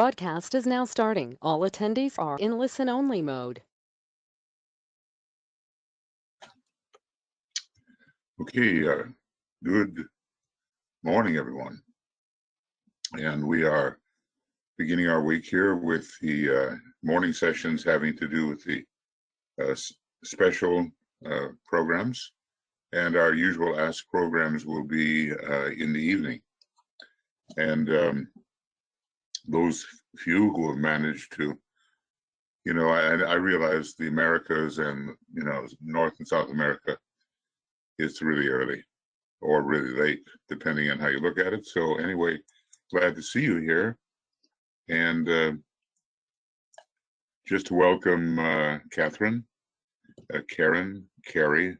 Broadcast is now starting. All attendees are in listen-only mode. Okay, good morning, everyone. And we are beginning our week here with the morning sessions having to do with the special programs. And our usual Ask programs will be in the evening. And those few who have managed to, I realize the Americas and, North and South America, it's really early or really late, depending on how you look at it. So anyway, glad to see you here. And just to welcome Catherine, Karen, Carrie,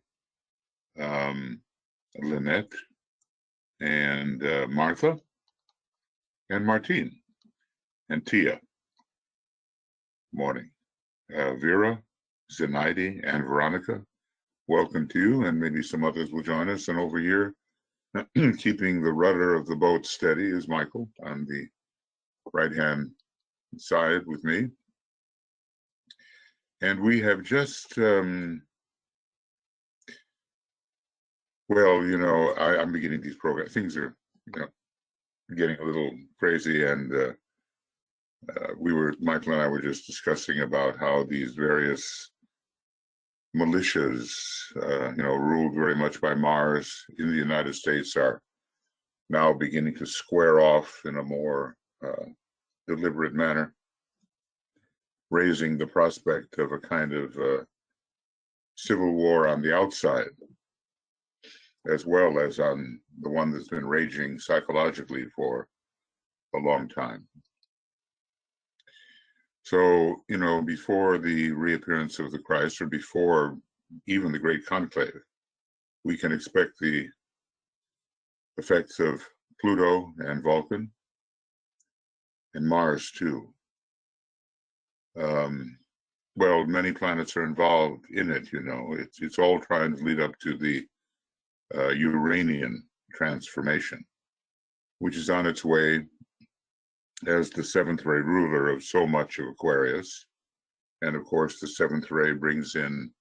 Lynette, and Martha, and Martine, and Tia. Morning. Vera, Zenaide, and Veronica, welcome to you, and maybe some others will join us. And over here, keeping the rudder of the boat steady is Michael on the right-hand side with me. And we have just, I'm beginning these programs. Things are, getting a little crazy, and Michael and I were just discussing about how these various militias, ruled very much by Mars in the United States, are now beginning to square off in a more deliberate manner, raising the prospect of a kind of civil war on the outside, as well as on the one that's been raging psychologically for a long time. So, before the reappearance of the Christ, or before even the Great Conclave, we can expect the effects of Pluto and Vulcan, and Mars too. Well, many planets are involved in it, It's all trying to lead up to the Uranian transformation, which is on its way as the seventh ray ruler of so much of Aquarius. And of course, the seventh ray brings in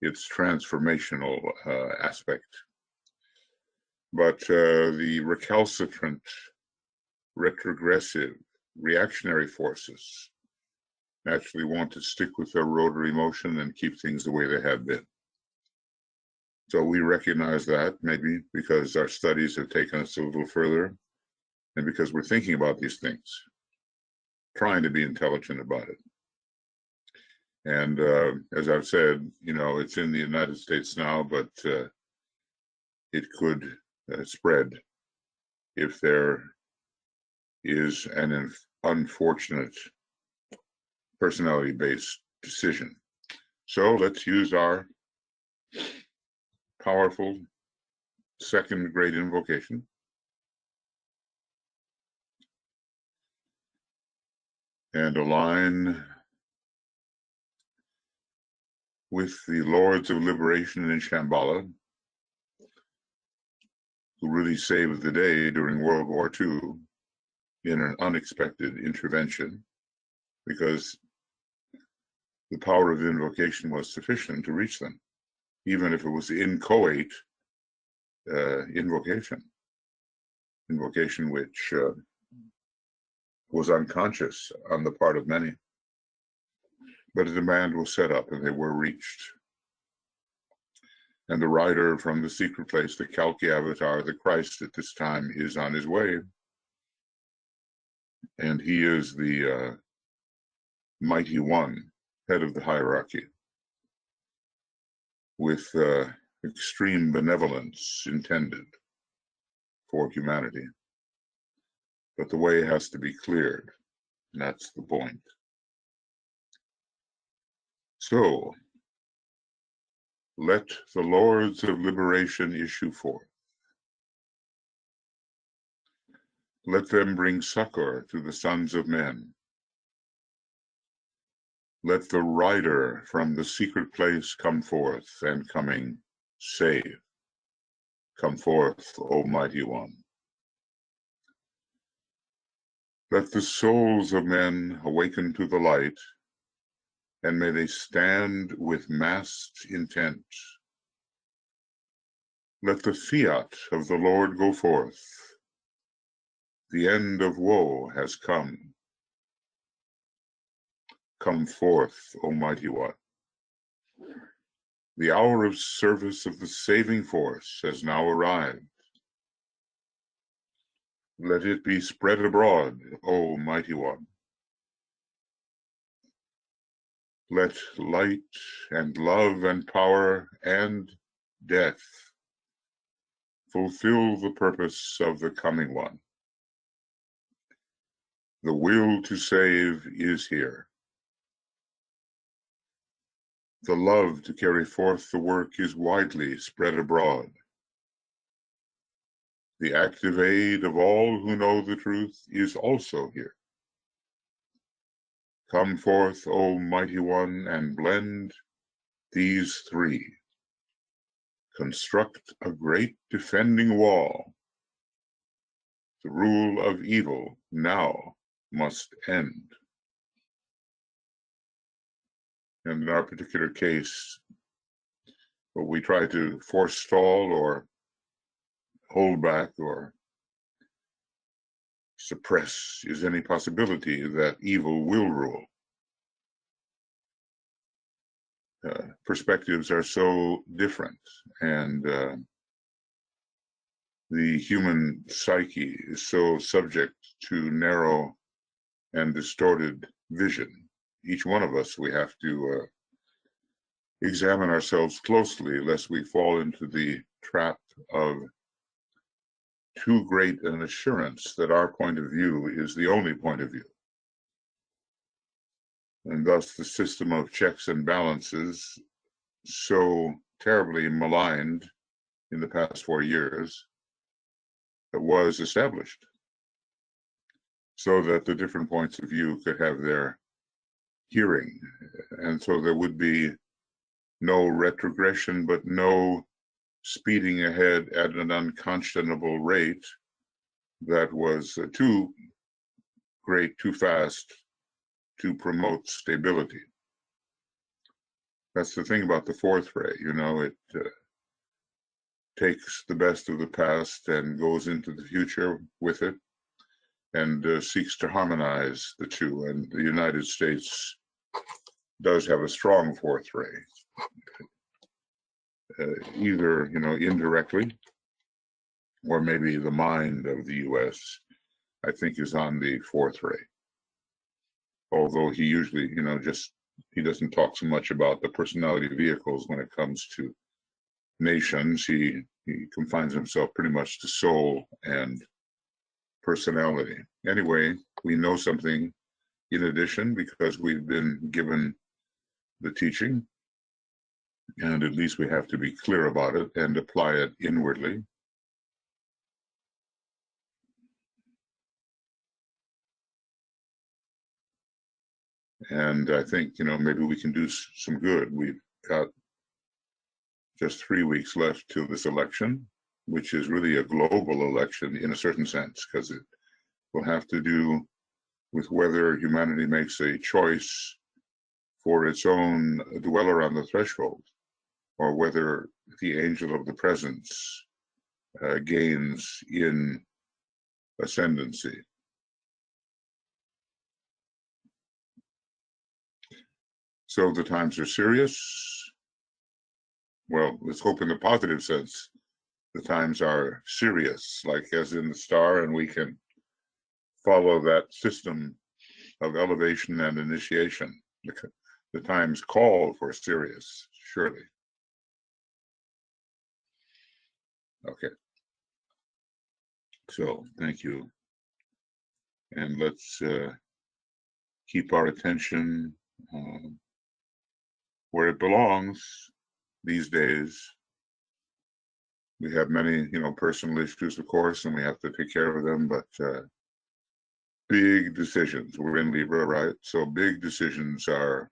its transformational aspect. But the recalcitrant, retrogressive, reactionary forces naturally want to stick with their rotary motion and keep things the way they have been. So we recognize that, maybe because our studies have taken us a little further, and because we're thinking about these things, trying to be intelligent about it. And as I've said, it's in the United States now, but it could spread if there is an unfortunate personality-based decision. So let's use our powerful second grade invocation. And align with the Lords of Liberation in Shambhala, who really saved the day during World War II in an unexpected intervention, because the power of invocation was sufficient to reach them, even if it was inchoate invocation which was unconscious on the part of many. But a demand was set up and they were reached. And the rider from the secret place, the Kalki avatar, the Christ at this time, is on his way. And he is the mighty one, head of the hierarchy, with extreme benevolence intended for humanity. But the way has to be cleared, and that's the point. So, let the Lords of Liberation issue forth. Let them bring succor to the sons of men. Let the rider from the secret place come forth, and coming save. Come forth, O mighty one. Let the souls of men awaken to the light, and may they stand with massed intent. Let the fiat of the Lord go forth. The end of woe has come. Come forth, O Mighty One. The hour of service of the saving force has now arrived. Let it be spread abroad, O Mighty One. Let light and love and power and death fulfill the purpose of the coming one. The will to save is here. The love to carry forth the work is widely spread abroad. The active aid of all who know the truth is also here. Come forth, O Mighty One, and blend these three. Construct a great defending wall. The rule of evil now must end. And in our particular case, what we try to forestall or hold back or suppress is any possibility that evil will rule. Perspectives are so different, and the human psyche is so subject to narrow and distorted vision. Each one of us, we have to examine ourselves closely lest we fall into the trap of too great an assurance that our point of view is the only point of view. And thus the system of checks and balances, so terribly maligned in the past 4 years, that was established so that the different points of view could have their hearing. And so there would be no retrogression, but no speeding ahead at an unconscionable rate that was too great, too fast to promote stability. That's the thing about the fourth ray, you know, it takes the best of the past and goes into the future with it and seeks to harmonize the two. And the United States does have a strong fourth ray, either, you know, indirectly, or maybe the mind of the US, I think, is on the fourth ray. Although he usually, you know, he doesn't talk so much about the personality vehicles when it comes to nations. He confines himself pretty much to soul and personality. Anyway, we know something in addition because we've been given the teaching, and at least we have to be clear about it and apply it inwardly. And I think, you know, maybe we can do some good. We've got just 3 weeks left till this election, which is really a global election in a certain sense, because it will have to do with whether humanity makes a choice for its own dweller on the threshold, or whether the angel of the presence gains in ascendancy. So the times are serious. Well, let's hope in the positive sense the times are serious, like as in the star, and we can follow that system of elevation and initiation. The times call for serious, surely. Okay. So thank you. And let's keep our attention where it belongs these days. We have many, you know, personal issues, of course, and we have to take care of them, but big decisions. We're in Libra, right? So big decisions are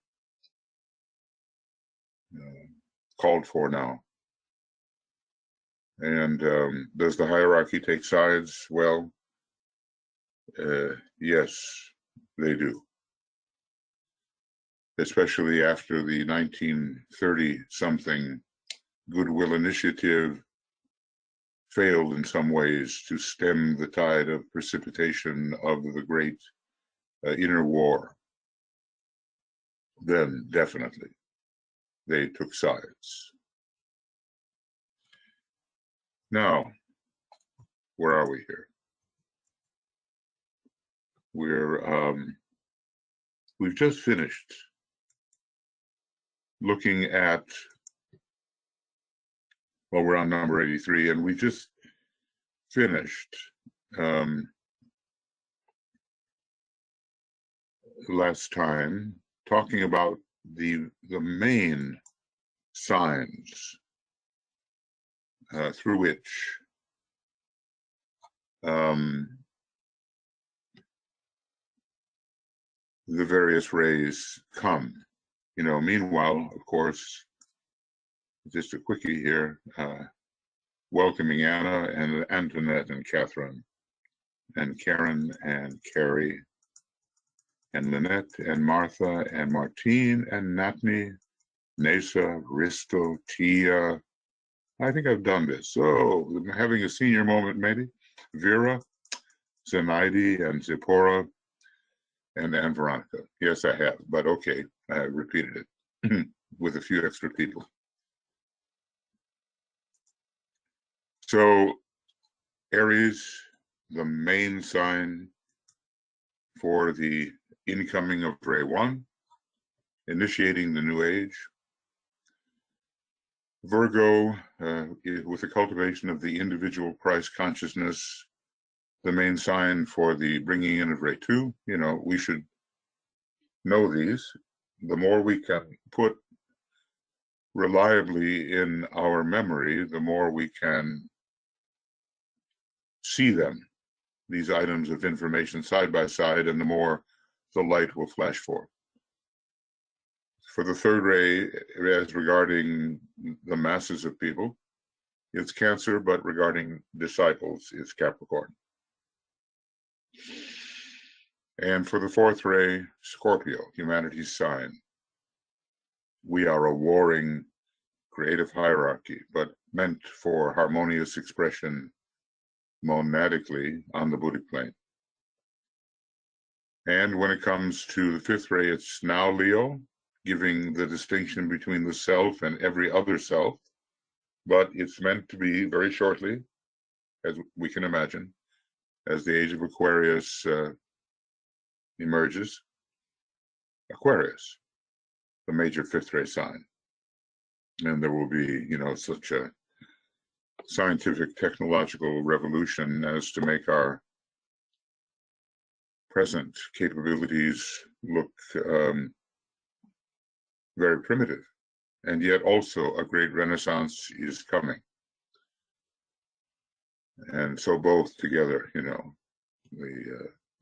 called for now. And does the hierarchy take sides? Well, Yes, they do. Especially after the 1930-something Goodwill Initiative failed in some ways to stem the tide of precipitation of the great inner war. Then definitely they took sides. Now, where are we here? We've just finished looking at, well, we're on number 83, and we just finished last time talking about the main signs through which the various rays come. You know, meanwhile, of course, just a quickie here, welcoming Anna and Antoinette and Catherine and Karen and Carrie and Lynette and Martha and Martine and Natney, Nesa, Risto, Tia. I think I've done this. So, having a senior moment, maybe. Vera, Zenaidi, and Zipporah, and Veronica. Yes, I have, but okay, I repeated it with a few extra people. So, Aries, the main sign for the incoming of Ray 1, initiating the new age. Virgo, with the cultivation of the individual Christ consciousness, the main sign for the bringing in of Ray 2. You know, we should know these. The more we can put reliably in our memory, the more we can see them, these items of information side by side, and the more the light will flash forth. For the third ray, as regarding the masses of people, it's Cancer, but regarding disciples, it's Capricorn. And for the fourth ray, Scorpio, humanity's sign. We are a warring creative hierarchy, but meant for harmonious expression monadically on the Buddhic plane. And when it comes to the fifth ray, it's now Leo, giving the distinction between the self and every other self, but it's meant to be very shortly, as we can imagine, as the age of Aquarius emerges, Aquarius, the major fifth ray sign. And there will be, you know, such a scientific technological revolution as to make our present capabilities look very primitive. And yet also a great renaissance is coming. And so both together, you know,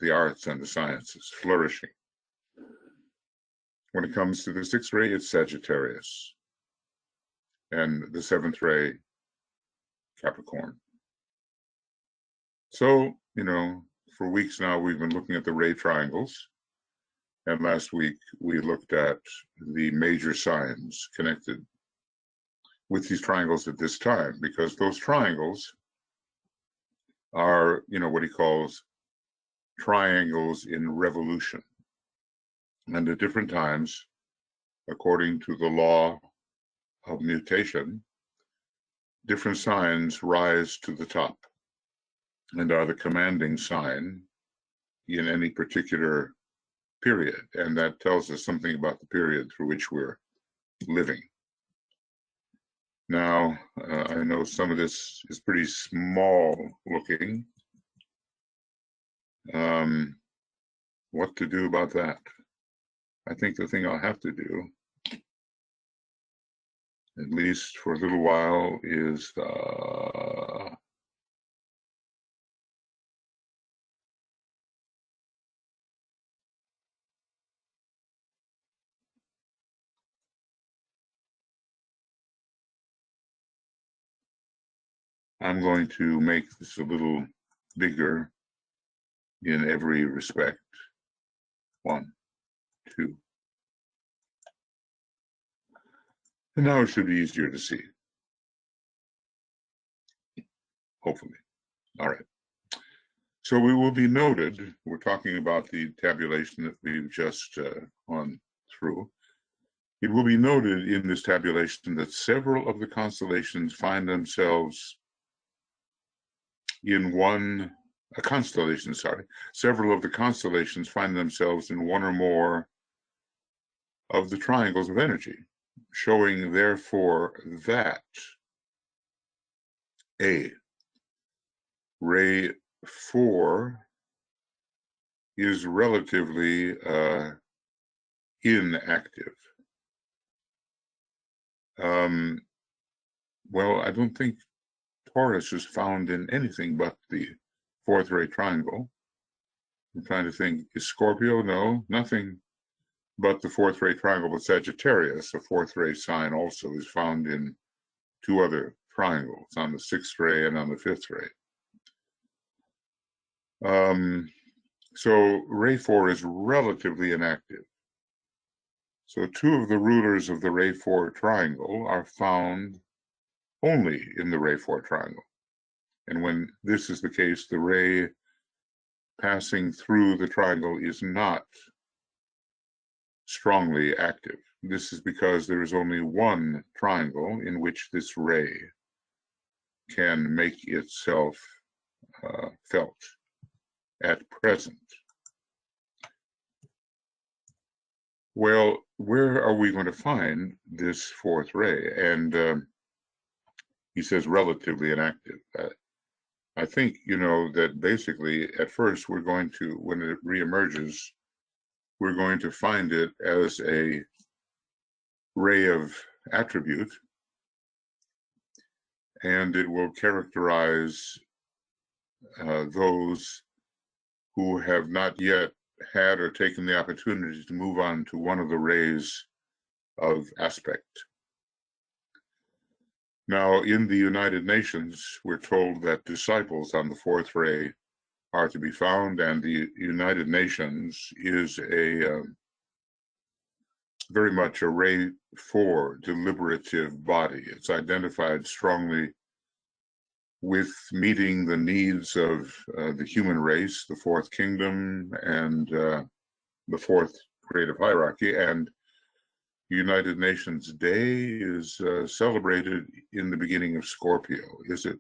the arts and the sciences flourishing. When it comes to the sixth ray, it's Sagittarius. And the seventh ray, Capricorn. So, you know, for weeks now, we've been looking at the ray triangles. And last week, we looked at the major signs connected with these triangles at this time, because those triangles are, you know, what he calls triangles in revolution. And at different times, according to the law of mutation, different signs rise to the top and are the commanding sign in any particular period. And that tells us something about the period through which we're living. Now, I know some of this is pretty small looking. What to do about that? I think the thing I'll have to do, at least for a little while, is I'm going to make this a little bigger in every respect. 1, 2. And now it should be easier to see, hopefully. All right. So we will be noted, we're talking about the tabulation that we've just gone through. It will be noted in this tabulation that several of the constellations find themselves in several of the constellations find themselves in one or more of the triangles of energy, showing therefore that A, ray 4 is relatively inactive. Well, I don't think Taurus is found in anything but the fourth ray triangle. I'm trying to think, is Scorpio? No, nothing but the fourth ray triangle. But Sagittarius, a fourth ray sign, also is found in 2 other triangles, on the 6th ray and on the 5th ray. So ray 4 is relatively inactive. So 2 of the rulers of the ray 4 triangle are found only in the ray 4 triangle. And when this is the case, the ray passing through the triangle is not strongly active. This is because there is only one triangle in which this ray can make itself felt at present. Well, where are we going to find this fourth ray? And he says relatively inactive. I think, that basically at first we're going to, when it reemerges, we're going to find it as a ray of attribute, and it will characterize those who have not yet had or taken the opportunity to move on to one of the rays of aspect. Now, in the United Nations, we're told that disciples on the fourth ray are to be found, and the United Nations is a very much a ray 4 deliberative body. It's identified strongly with meeting the needs of the human race, the fourth kingdom, and the fourth creative hierarchy. And United Nations Day is celebrated in the beginning of Scorpio. Is it?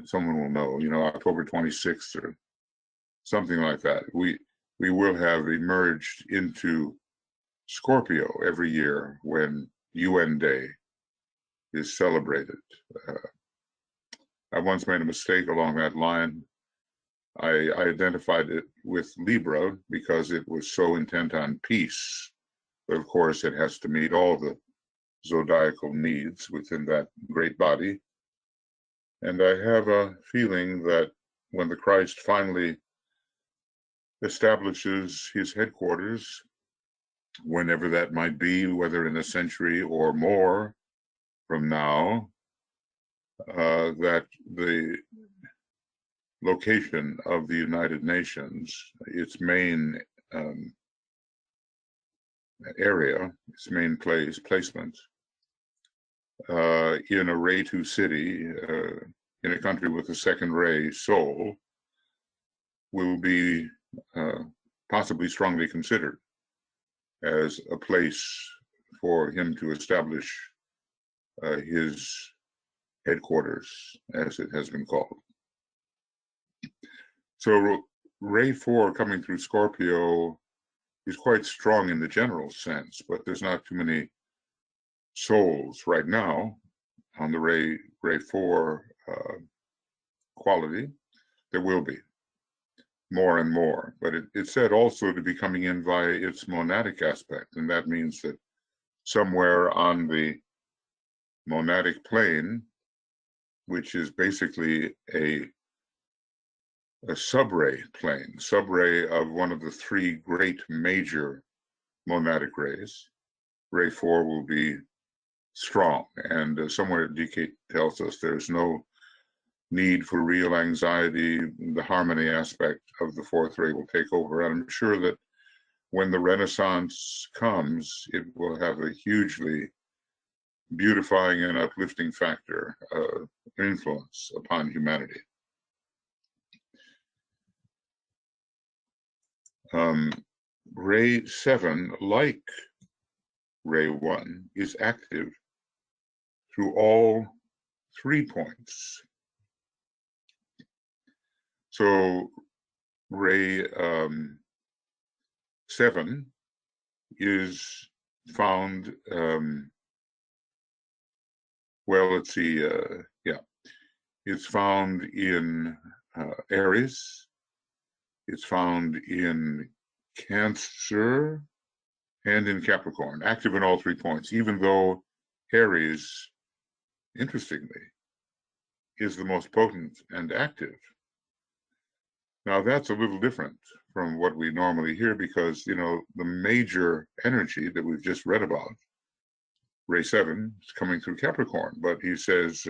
Someone will know, October 26th or something like that. We will have emerged into Scorpio every year when UN Day is celebrated. I once made a mistake along that line. I identified it with Libra because it was so intent on peace. But of course, it has to meet all the zodiacal needs within that great body. And I have a feeling that when the Christ finally establishes his headquarters, whenever that might be, whether in a century or more from now, that the location of the United Nations, its main area, its main placement, in a ray 2 city, in a country with a second ray soul, will be possibly strongly considered as a place for him to establish his headquarters, as it has been called. So ray 4 coming through Scorpio is quite strong in the general sense, but there's not too many souls right now on the ray 4 quality. There will be more and more, but it's said also to be coming in via its monadic aspect, and that means that somewhere on the monadic plane, which is basically a subray plane, subray of one of the 3 great major monadic rays, ray 4 will be strong. And somewhere DK tells us there's no need for real anxiety, the harmony aspect of the fourth ray will take over. And I'm sure that when the Renaissance comes, it will have a hugely beautifying and uplifting factor, influence upon humanity. Ray 7, like Ray 1, is active through all 3 points. So Ray 7 is found, well, let's see, it's found in Aries, it's found in Cancer, and in Capricorn, active in all 3 points, even though Aries, interestingly, is the most potent and active. Now that's a little different from what we normally hear because, you know, the major energy that we've just read about, Ray 7, is coming through Capricorn, but he says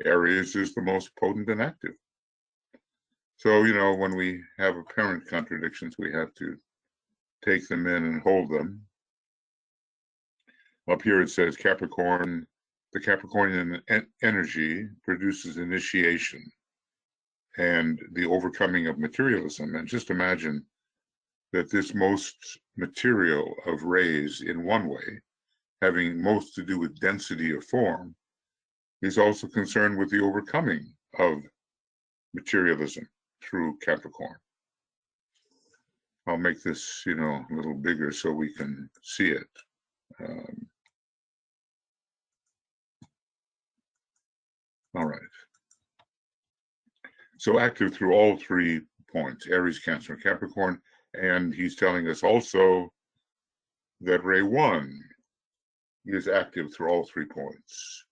Aries is the most potent and active. So, you know, when we have apparent contradictions, we have to take them in and hold them. Up here it says Capricorn, the Capricornian energy produces initiation and the overcoming of materialism. And just imagine that this most material of rays in one way, having most to do with density of form, is also concerned with the overcoming of materialism through Capricorn. I'll make this, you know, a little bigger so we can see it. All right. So active through all 3 points, Aries, Cancer, and Capricorn. And he's telling us also that Ray 1 is active through all 3 points,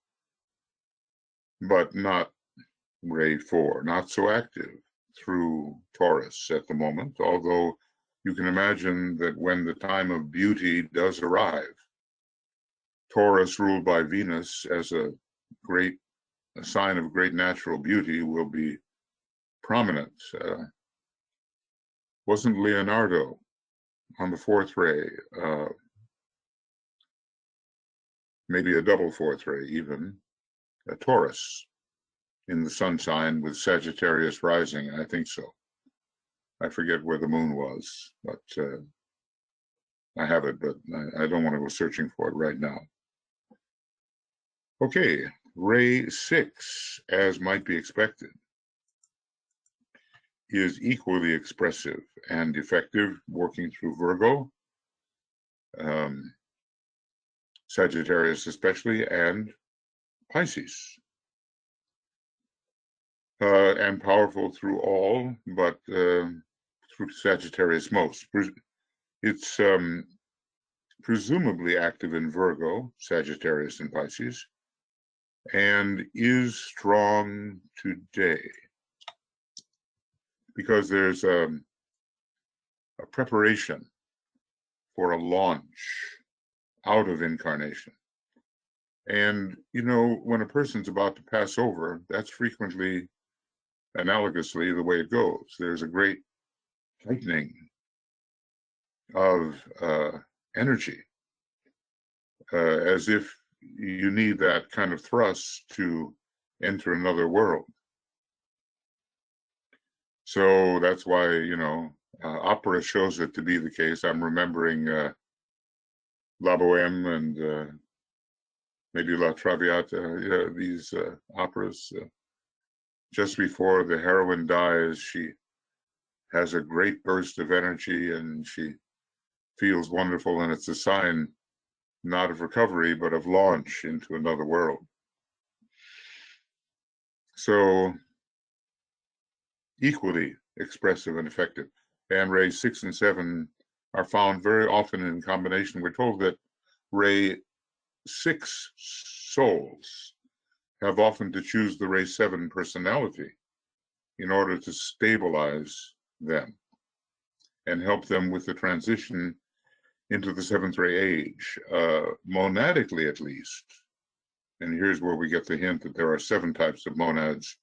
but not Ray 4, not so active through Taurus at the moment, although you can imagine that when the time of beauty does arrive, Taurus, ruled by Venus as a sign of great natural beauty, will be prominent. Wasn't Leonardo on the 4th ray, maybe a double 4th ray even, a Taurus in the sun sign with Sagittarius rising? I think so. I forget where the moon was, but I have it, but I don't want to go searching for it right now. Okay, Ray 6, as might be expected, is equally expressive and effective, working through Virgo, Sagittarius especially, and Pisces. And powerful through all, but through Sagittarius most. It's presumably active in Virgo, Sagittarius, and Pisces, and is strong today because there's a preparation for a launch out of incarnation. And, you know, when a person's about to pass over, that's frequently, analogously, the way it goes. There's a great tightening of energy, as if you need that kind of thrust to enter another world. So that's why, you know, opera shows it to be the case. I'm remembering La Boheme and maybe La Traviata, these operas. Just before the heroine dies, she has a great burst of energy and she feels wonderful, and it's a sign not of recovery, but of launch into another world. So equally expressive and effective. And rays 6 and 7 are found very often in combination. We're told that ray 6 souls have often to choose the ray 7 personality in order to stabilize them and help them with the transition into the 7th ray age. Monadically, at least, and here's where we get the hint that there are 7 types of monads.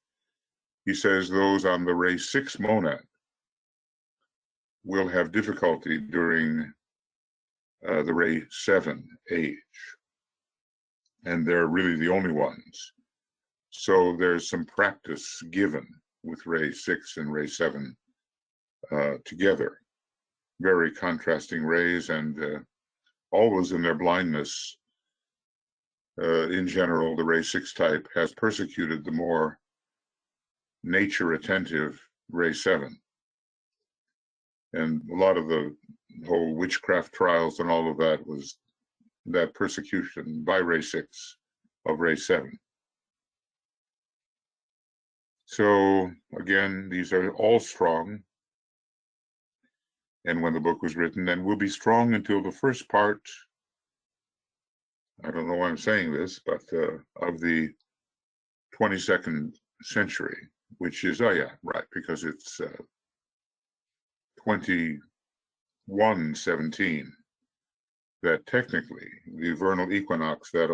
He says those on the ray 6 monad will have difficulty during the ray 7 age, and they're really the only ones. So there's some practice given with ray 6 and ray 7 together. Very contrasting rays, and always in their blindness, in general, the ray 6 type has persecuted the more nature attentive ray 7. And a lot of the whole witchcraft trials and all of that was that persecution by ray 6 of ray 7. So again, these are all strong. And when the book was written, and will be strong until the first part, I don't know why I'm saying this, but of the 22nd century, which is, oh yeah, right, because it's 2117, that technically the vernal equinox, that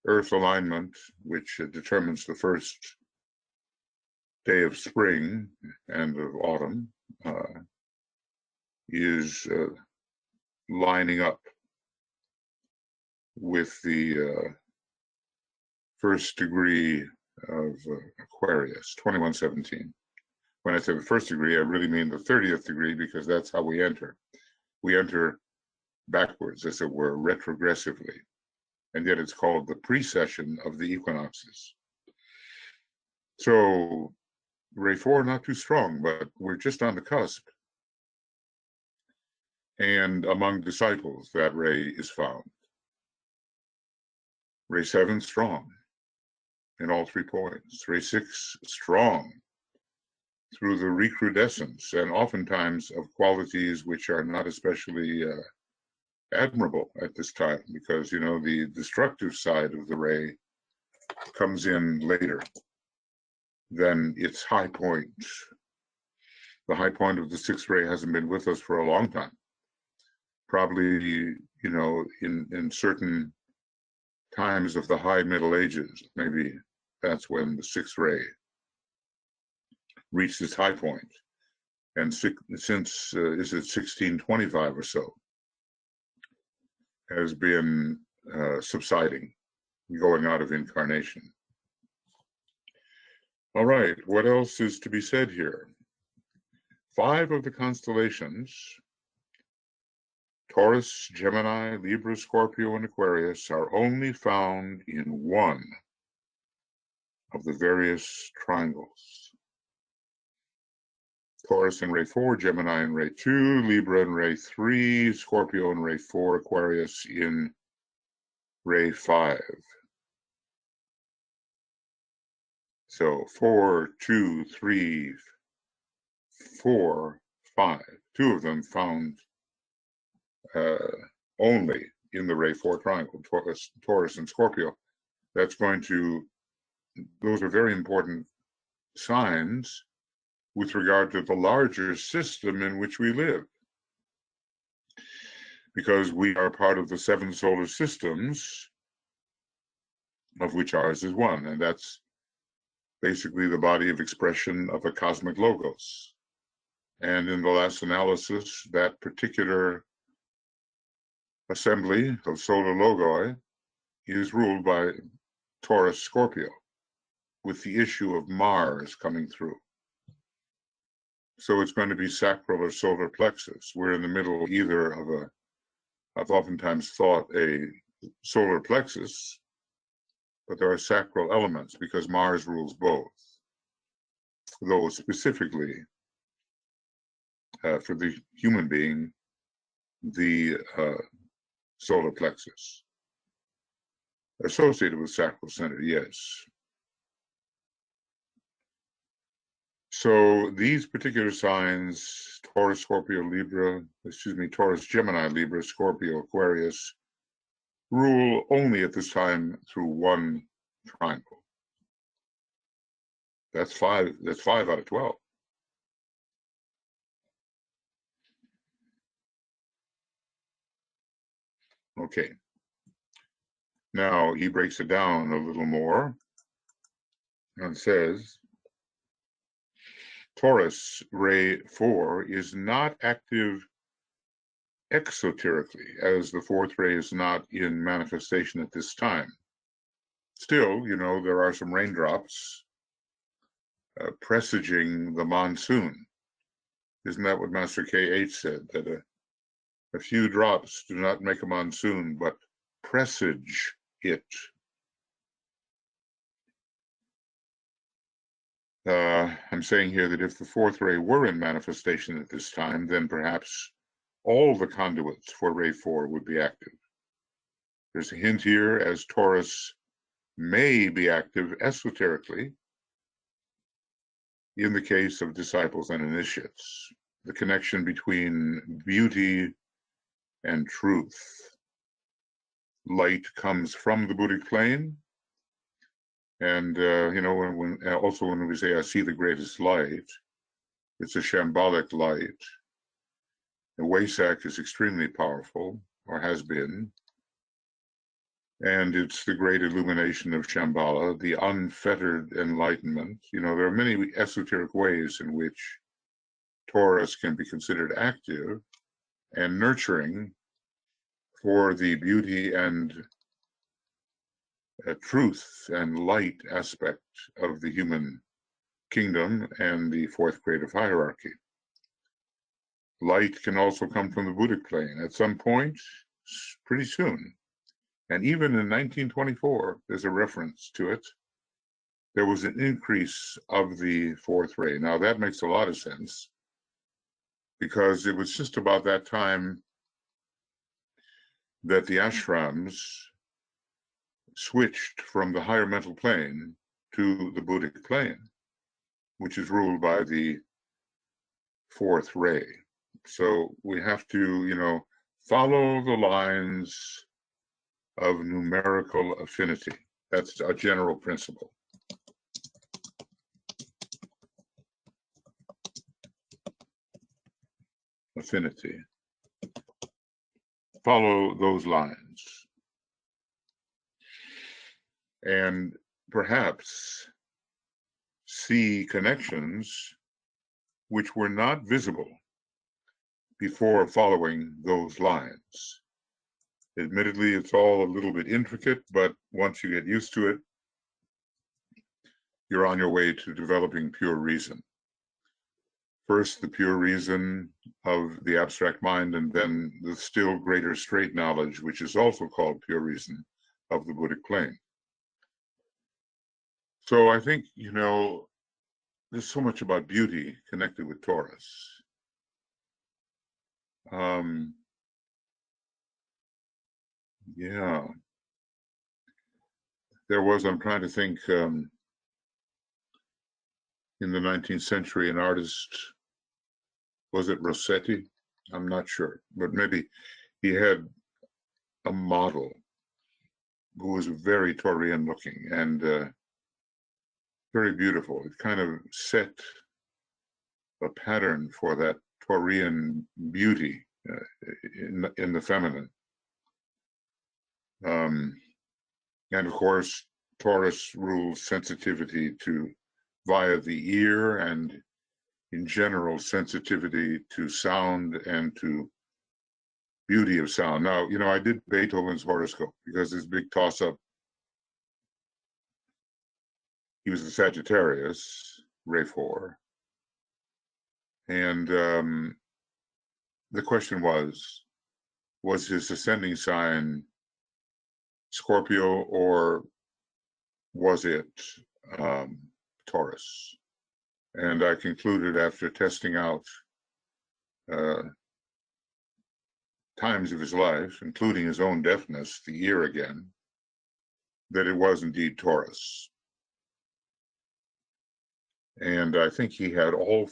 Earth alignment, which determines the first day of spring and of autumn, is lining up with the first degree of Aquarius, 2117. When I say the first degree, I really mean the 30th degree, because that's how we enter. We enter backwards, as it were, retrogressively. And yet it's called the precession of the equinoxes. So ray 4, not too strong, but we're just on the cusp. And among disciples, that ray is found. Ray 7, strong in all 3 points. Ray 6, strong through the recrudescence, and oftentimes of qualities which are not especially admirable at this time, because, you know, the destructive side of the ray comes in later than its high point. The high point of the 6th ray hasn't been with us for a long time. Probably, you know, in certain times of the high Middle Ages, maybe that's when the 6th ray reached its high point. And since, is it 1625 or so, has been subsiding, going out of incarnation. All right, what else is to be said here? 5 of the constellations, Taurus, Gemini, Libra, Scorpio, and Aquarius, are only found in 1 of the various triangles. Taurus in ray 4, Gemini in ray 2, Libra in ray 3, Scorpio in ray 4, Aquarius in ray 5. So 4, 2, 3, 4, 5. 2 of them found only in the ray 4 triangle, Taurus and Scorpio. That's going to, those are very important signs with regard to the larger system in which we live, because we are part of the 7 solar systems, of which ours is one, and that's basically the body of expression of a cosmic logos. And in the last analysis, that particular assembly of solar logoi is ruled by Taurus Scorpio, with the issue of Mars coming through. So it's going to be sacral or solar plexus. We're in the middle either of a, I've oftentimes thought, a solar plexus, but there are sacral elements because Mars rules both, though specifically for the human being, the solar plexus. Associated with sacral center, yes. So these particular signs, Taurus, Scorpio, Libra, Taurus, Gemini, Libra, Scorpio, Aquarius, rule only at this time through 1 triangle. That's 5 out of 12. Okay. Now, he breaks it down a little more and says, Taurus ray 4 is not active exoterically, as the fourth ray is not in manifestation at this time. Still, you know, there are some raindrops presaging the monsoon. Isn't that what Master K.H. said, that a few drops do not make a monsoon, but presage it? I'm saying here that if the fourth ray were in manifestation at this time, then perhaps all the conduits for ray 4 would be active. There's a hint here as Taurus may be active esoterically in the case of disciples and initiates, the connection between beauty and truth. Light comes from the Buddhic plane, and you know, when we say I see the greatest light, it's a shambolic light. The Wesak is extremely powerful, or has been, and it's the great illumination of Shambhala, the unfettered enlightenment. You know, there are many esoteric ways in which Taurus can be considered active and nurturing for the beauty and truth and light aspect of the human kingdom and the fourth grade of hierarchy. Light can also come from the Buddhic plane at some point, pretty soon. And even in 1924, there's a reference to it. There was an increase of the fourth ray. Now that makes a lot of sense, because it was just about that time that the ashrams switched from the higher mental plane to the Buddhic plane, which is ruled by the fourth ray. So we have to, you know, follow the lines of numerical affinity. That's a general principle. Affinity. Follow those lines. And perhaps see connections which were not visible before following those lines. Admittedly, it's all a little bit intricate, but once you get used to it, you're on your way to developing pure reason. First, the pure reason of the abstract mind, and then the still greater straight knowledge, which is also called pure reason, of the Buddhic plane. So I think, you know, there's so much about beauty connected with Taurus. Yeah. There was, I'm trying to think, in the 19th century, an artist, was it Rossetti? I'm not sure, but maybe he had a model who was very Taurian looking and very beautiful. It kind of set a pattern for that Taurian beauty in the feminine. And of course, Taurus rules sensitivity to via the ear, and in general sensitivity to sound and to beauty of sound. Now, you know, I did Beethoven's horoscope because this big toss-up. He was a Sagittarius, ray 4, and the question was his ascending sign Scorpio, or was it Taurus? And I concluded, after testing out times of his life, including his own deafness, the ear again, that it was indeed Taurus. And I think he had all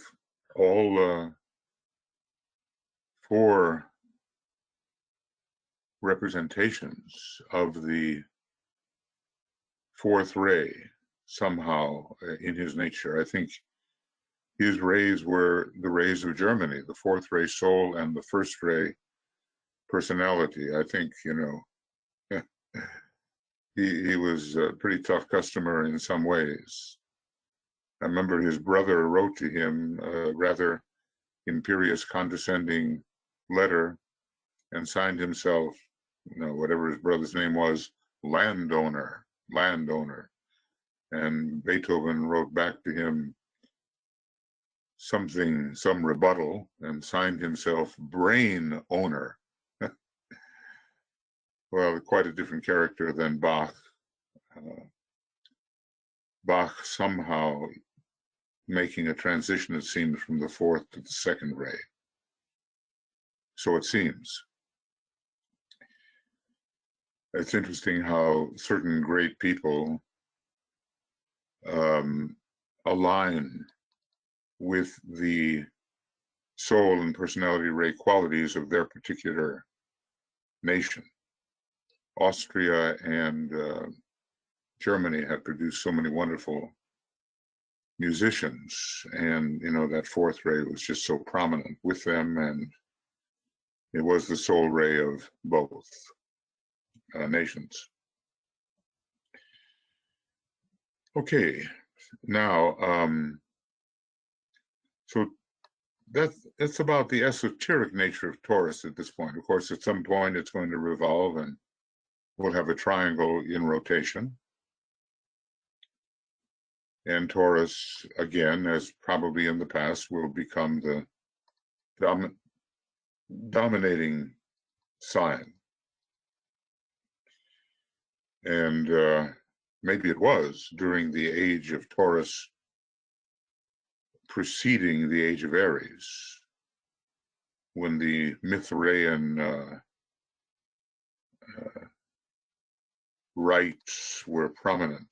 4 representations of the fourth ray somehow in his nature. I think his rays were the rays of Germany, the fourth ray soul and the first ray personality. I think, you know, he was a pretty tough customer in some ways. I remember his brother wrote to him a rather imperious, condescending letter and signed himself, whatever his brother's name was, landowner. And Beethoven wrote back to him some rebuttal, and signed himself brain owner. Well, quite a different character than Bach. Bach somehow making a transition, it seems, from the fourth to the second ray. So it seems. It's interesting how certain great people align with the soul and personality ray qualities of their particular nation. Austria and Germany have produced so many wonderful musicians, and that fourth ray was just so prominent with them, and it was the soul ray of both nations. Okay, now so that's about the esoteric nature of Taurus at this point. Of course, at some point it's going to revolve and we'll have a triangle in rotation. And Taurus, again, as probably in the past, will become the dominating sign. And maybe it was during the age of Taurus preceding the age of Aries, when the Mithraean rites were prominent.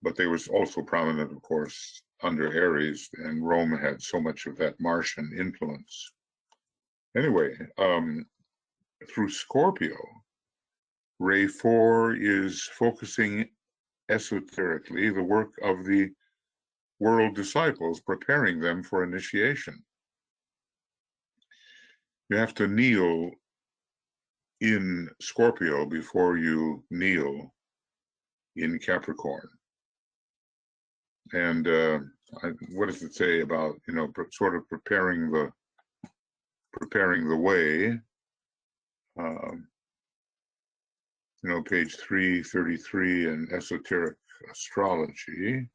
But they were also prominent, of course, under Aries, and Rome had so much of that Martian influence. Anyway, through Scorpio, Ray 4 is focusing esoterically the work of the world disciples, preparing them for initiation. You have to kneel in Scorpio before you kneel in Capricorn. And what does it say about, sort of preparing the way? Page 333 in Esoteric Astrology,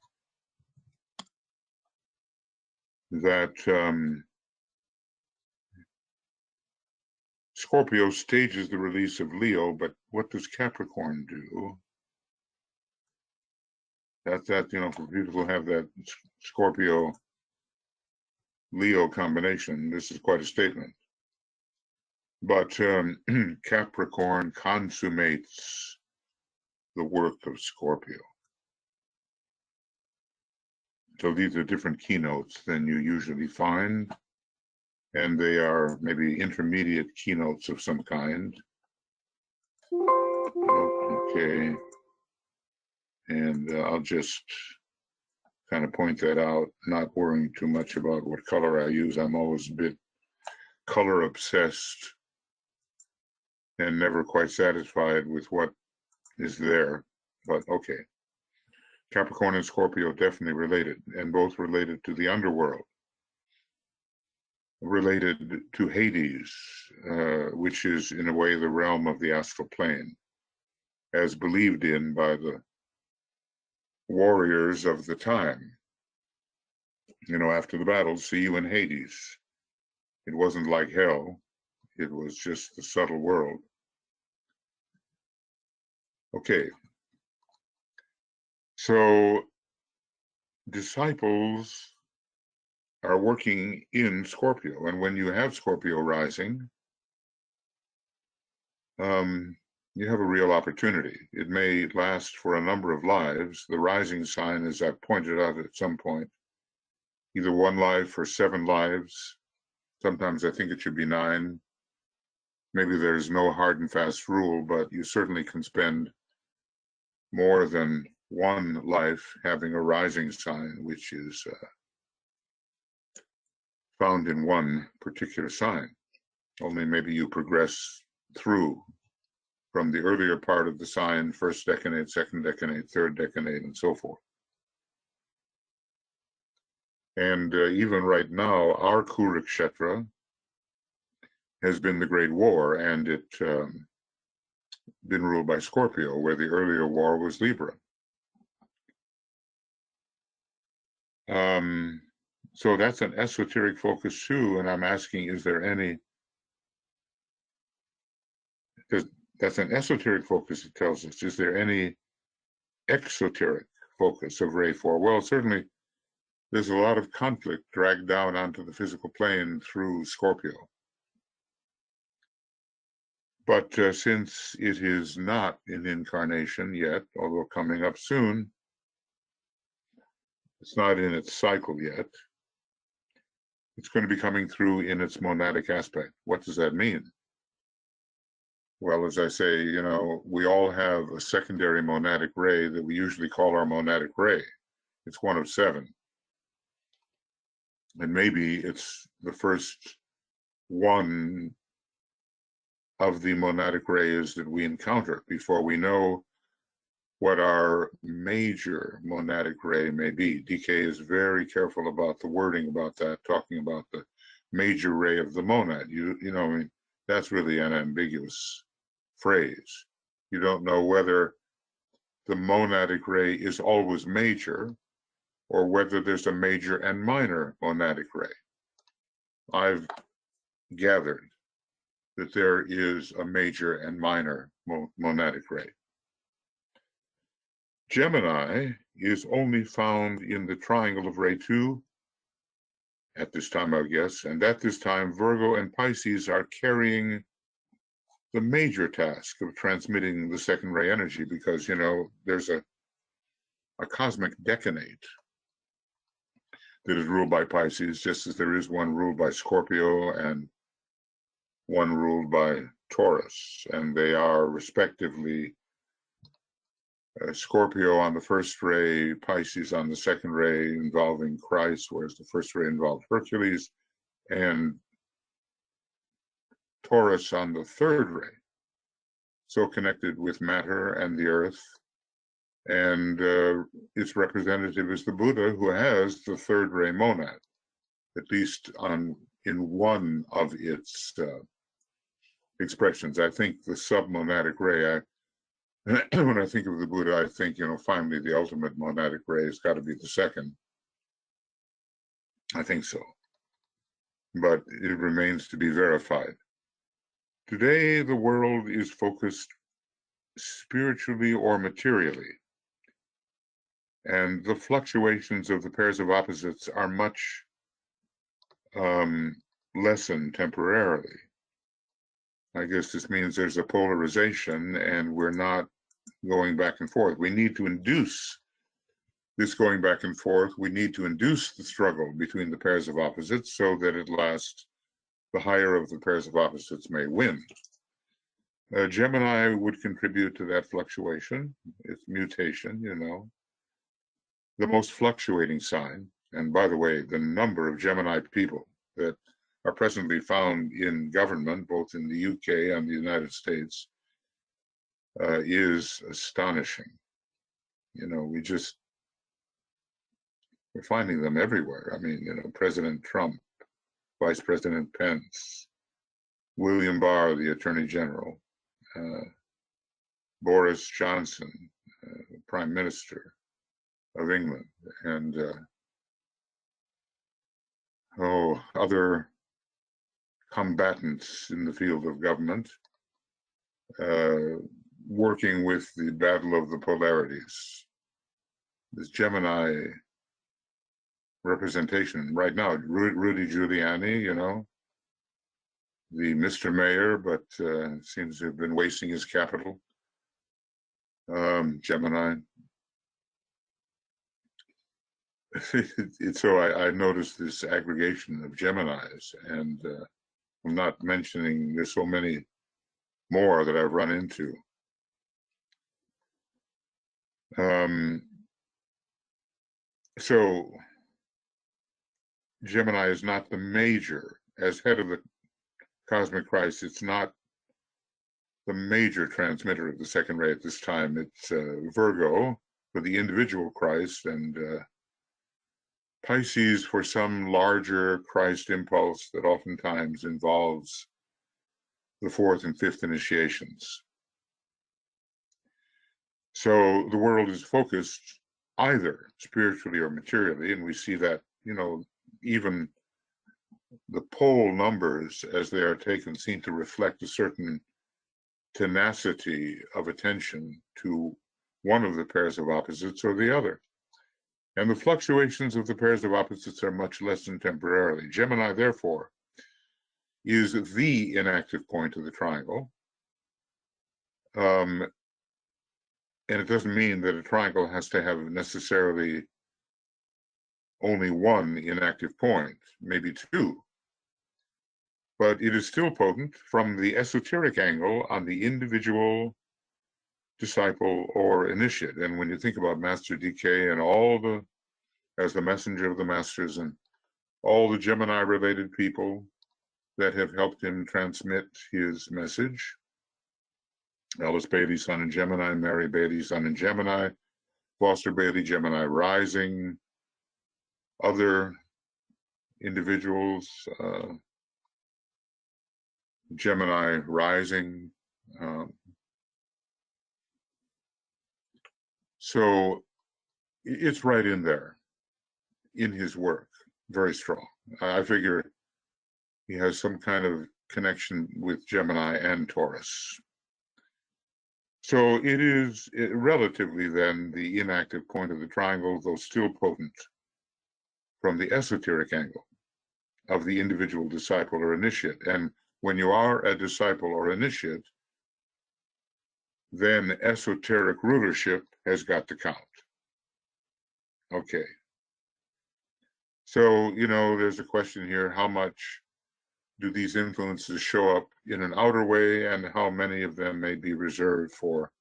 that Scorpio stages the release of Leo, but what does Capricorn do? That for people who have that Scorpio Leo combination, this is quite a statement. But Capricorn consummates the work of Scorpio. So these are different keynotes than you usually find, and they are maybe intermediate keynotes of some kind. Okay. And I'll just kind of point that out, not worrying too much about what color I use. I'm always a bit color obsessed and never quite satisfied with what is there, but okay. Capricorn and Scorpio definitely related, and both related to the underworld, related to Hades, which is in a way the realm of the astral plane, as believed in by the warriors of the time. After the battle, see you in Hades. It wasn't like hell. It was just the subtle world. Okay. So disciples are working in Scorpio. And when you have Scorpio rising, you have a real opportunity. It may last for a number of lives. The rising sign, as I've pointed out at some point, either 1 life or 7 lives. Sometimes I think it should be 9. Maybe there's no hard and fast rule, but you certainly can spend more than 1 life having a rising sign, which is found in 1 particular sign. Only maybe you progress through from the earlier part of the sign, first decanate, second decanate, third decanate, and so forth. And even right now, our Kurukshetra has been the Great War, and it been ruled by Scorpio, where the earlier war was Libra. So that's an esoteric focus too, and I'm asking, is there any, because that's an esoteric focus, it tells us, is there any exoteric focus of Ray 4? Well, certainly there's a lot of conflict dragged down onto the physical plane through Scorpio. But since it is not in incarnation yet, although coming up soon, it's not in its cycle yet, it's going to be coming through in its monadic aspect. What does that mean? Well, as I say, you know, we all have a secondary monadic ray that we usually call our monadic ray. It's one of 7. And maybe it's the first one of the monadic rays that we encounter before we know what our major monadic ray may be. DK is very careful about the wording about that, talking about the major ray of the monad. You know, I mean, that's really an ambiguous phrase. You don't know whether the monadic ray is always major or whether there's a major and minor monadic ray. I've gathered that there is a major and minor monadic ray. Gemini is only found in the triangle of Ray 2 at this time, I guess, and at this time, Virgo and Pisces are carrying the major task of transmitting the second ray energy because, you know, there's a cosmic decanate that is ruled by Pisces, just as there is one ruled by Scorpio and one ruled by Taurus, and they are respectively Scorpio on the first ray, Pisces on the second ray involving Christ, whereas the first ray involved Hercules, and Taurus on the third ray, so connected with matter and the earth. And its representative is the Buddha, who has the third ray monad, at least in one of its expressions. I think the submonadic ray, when I think of the Buddha, I think, you know, finally the ultimate monadic ray has got to be the second. I think so. But it remains to be verified. Today, the world is focused spiritually or materially. And the fluctuations of the pairs of opposites are much lessened temporarily. I guess this means there's a polarization and we're not going back and forth. We need to induce this going back and forth. We need to induce the struggle between the pairs of opposites so that at last the higher of the pairs of opposites may win. Gemini would contribute to that fluctuation, its mutation, you know. The most fluctuating sign, and by the way, the number of Gemini people that are presently found in government, both in the UK and the United States, is astonishing. You know, we're finding them everywhere. I mean, you know, President Trump, Vice President Pence, William Barr, the Attorney General, Boris Johnson, Prime Minister of England, and other combatants in the field of government, working with the battle of the polarities. This Gemini representation right now, Rudy Giuliani, you know, the Mr. Mayor, but seems to have been wasting his capital. Gemini. So I noticed this aggregation of Geminis, and I'm not mentioning there's so many more that I've run into. So Gemini is not the major, as head of the cosmic Christ, it's not the major transmitter of the second ray at this time. It's Virgo for the individual Christ, and Pisces for some larger Christ impulse that oftentimes involves the fourth and fifth initiations. So the world is focused either spiritually or materially, and we see that, even the pole numbers as they are taken seem to reflect a certain tenacity of attention to one of the pairs of opposites or the other. And the fluctuations of the pairs of opposites are much less than temporarily. Gemini, therefore, is the inactive point of the triangle. And it doesn't mean that a triangle has to have necessarily only one inactive point, maybe two. But it is still potent from the esoteric angle on the individual disciple or initiate. And when you think about Master DK and as the messenger of the masters and all the Gemini related people that have helped him transmit his message, Alice Bailey, Sun in Gemini, Mary Bailey, Sun in Gemini, Foster Bailey, Gemini rising, other individuals, Gemini rising. So it's right in there in his work, very strong. I figure he has some kind of connection with Gemini and Taurus. So it is relatively then the inactive point of the triangle, though still potent from the esoteric angle of the individual disciple or initiate. And when you are a disciple or initiate, then esoteric rulership has got to count. Okay. So, there's a question here, how much do these influences show up in an outer way, and how many of them may be reserved for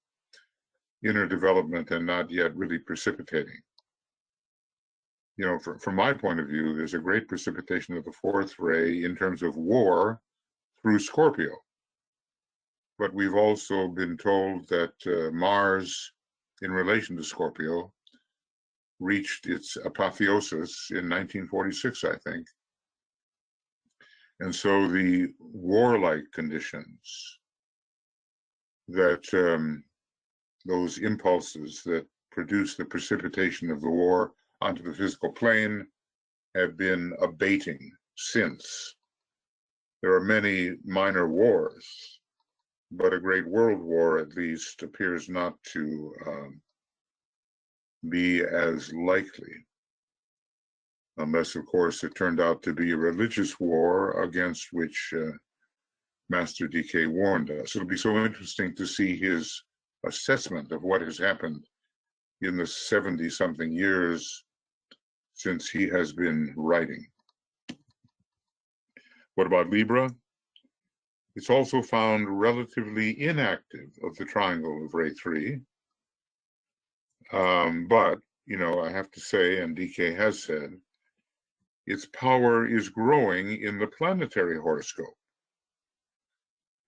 inner development and not yet really precipitating? From my point of view, there's a great precipitation of the fourth ray in terms of war through Scorpio. But we've also been told that Mars, in relation to Scorpio, reached its apotheosis in 1946, I think. And so the warlike conditions that those impulses that produce the precipitation of the war onto the physical plane have been abating since. There are many minor wars, but a great world war at least appears not to be as likely, unless, of course, it turned out to be a religious war against which Master DK warned us. It'll be so interesting to see his assessment of what has happened in the 70-something years since he has been writing. What about Libra? It's also found relatively inactive of the triangle of Ray 3. But, I have to say, and DK has said, its power is growing in the planetary horoscope.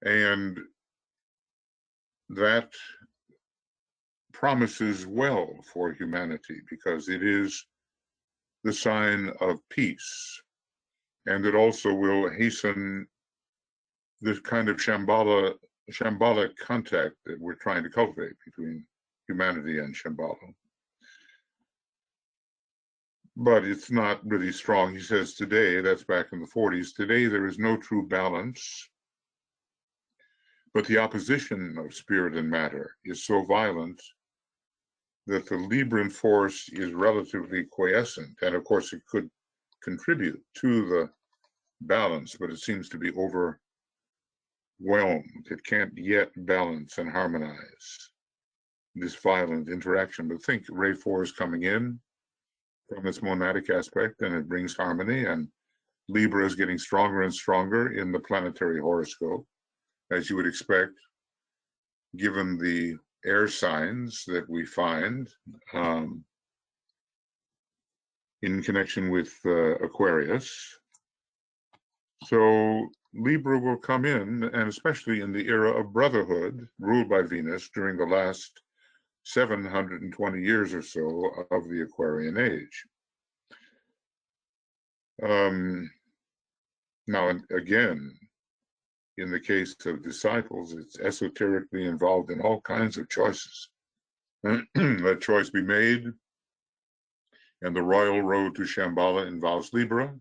And that promises well for humanity, because it is the sign of peace. And it also will hasten this kind of shambolic contact that we're trying to cultivate between humanity and Shambhala. But it's not really strong. He says today, that's back in the 40s, today there is no true balance, but the opposition of spirit and matter is so violent that the Libran force is relatively quiescent. And of course, it could contribute to the balance, but it seems to be overwhelmed. It can't yet balance and harmonize this violent interaction. But think, Ray 4 is coming in from its monadic aspect, and it brings harmony, and Libra is getting stronger and stronger in the planetary horoscope, as you would expect, given the air signs that we find in connection with Aquarius. So Libra will come in, and especially in the era of brotherhood, ruled by Venus during the last 720 years or so of the Aquarian age. Now, again, in the case of disciples, it's esoterically involved in all kinds of choices. Let choice be made, and the royal road to Shambhala involves Libra,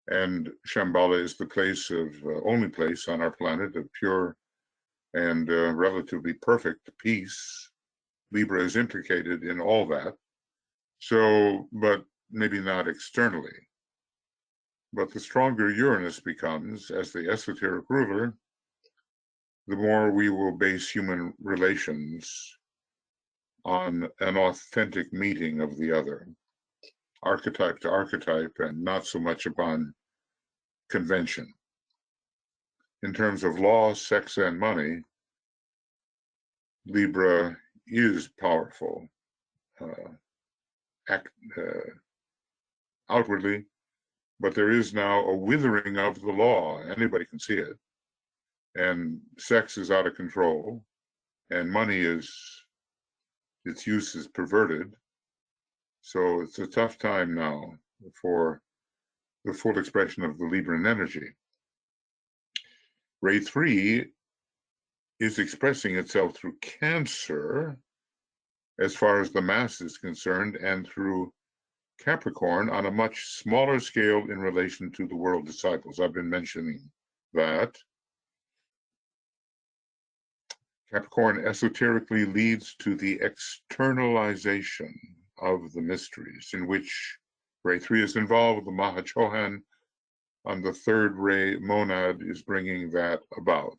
and Shambhala is the place of only place on our planet of pure and relatively perfect peace. Libra is implicated in all that. So, but maybe not externally. But the stronger Uranus becomes as the esoteric ruler, the more we will base human relations on an authentic meeting of the other, archetype to archetype, and not so much upon convention. In terms of law, sex, and money, Libra is powerful outwardly, but there is now a withering of the law. Anybody can see it. And sex is out of control, and money is, its use is perverted. So it's a tough time now for the full expression of the Libran energy. Ray 3 is expressing itself through Cancer as far as the mass is concerned, and through Capricorn on a much smaller scale in relation to the world disciples. I've been mentioning that. Capricorn esoterically leads to the externalization of the mysteries, in which Ray 3 is involved. The Mahachohan on the third ray monad is bringing that about,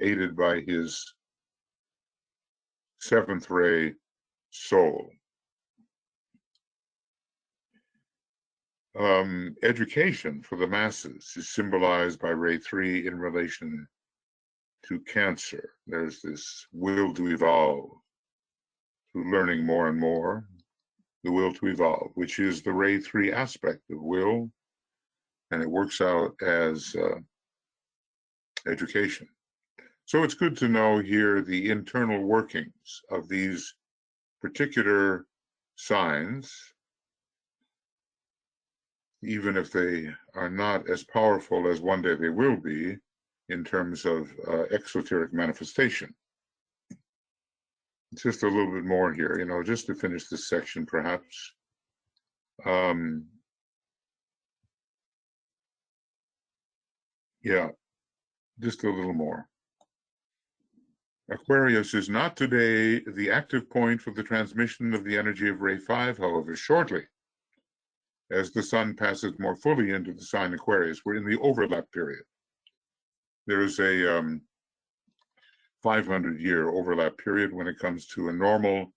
aided by his seventh ray soul. Education for the masses is symbolized by Ray 3 in relation to Cancer. There's this will to evolve through learning more and more, the will to evolve, which is the Ray 3 aspect of will, and it works out as education. So it's good to know here the internal workings of these particular signs, even if they are not as powerful as one day they will be in terms of exoteric manifestation. Just a little bit more here, just to finish this section, perhaps. Yeah, just a little more. Aquarius is not today the active point for the transmission of the energy of Ray 5, however, shortly, as the sun passes more fully into the sign Aquarius. We're in the overlap period. There is a 500-year overlap period when it comes to a normal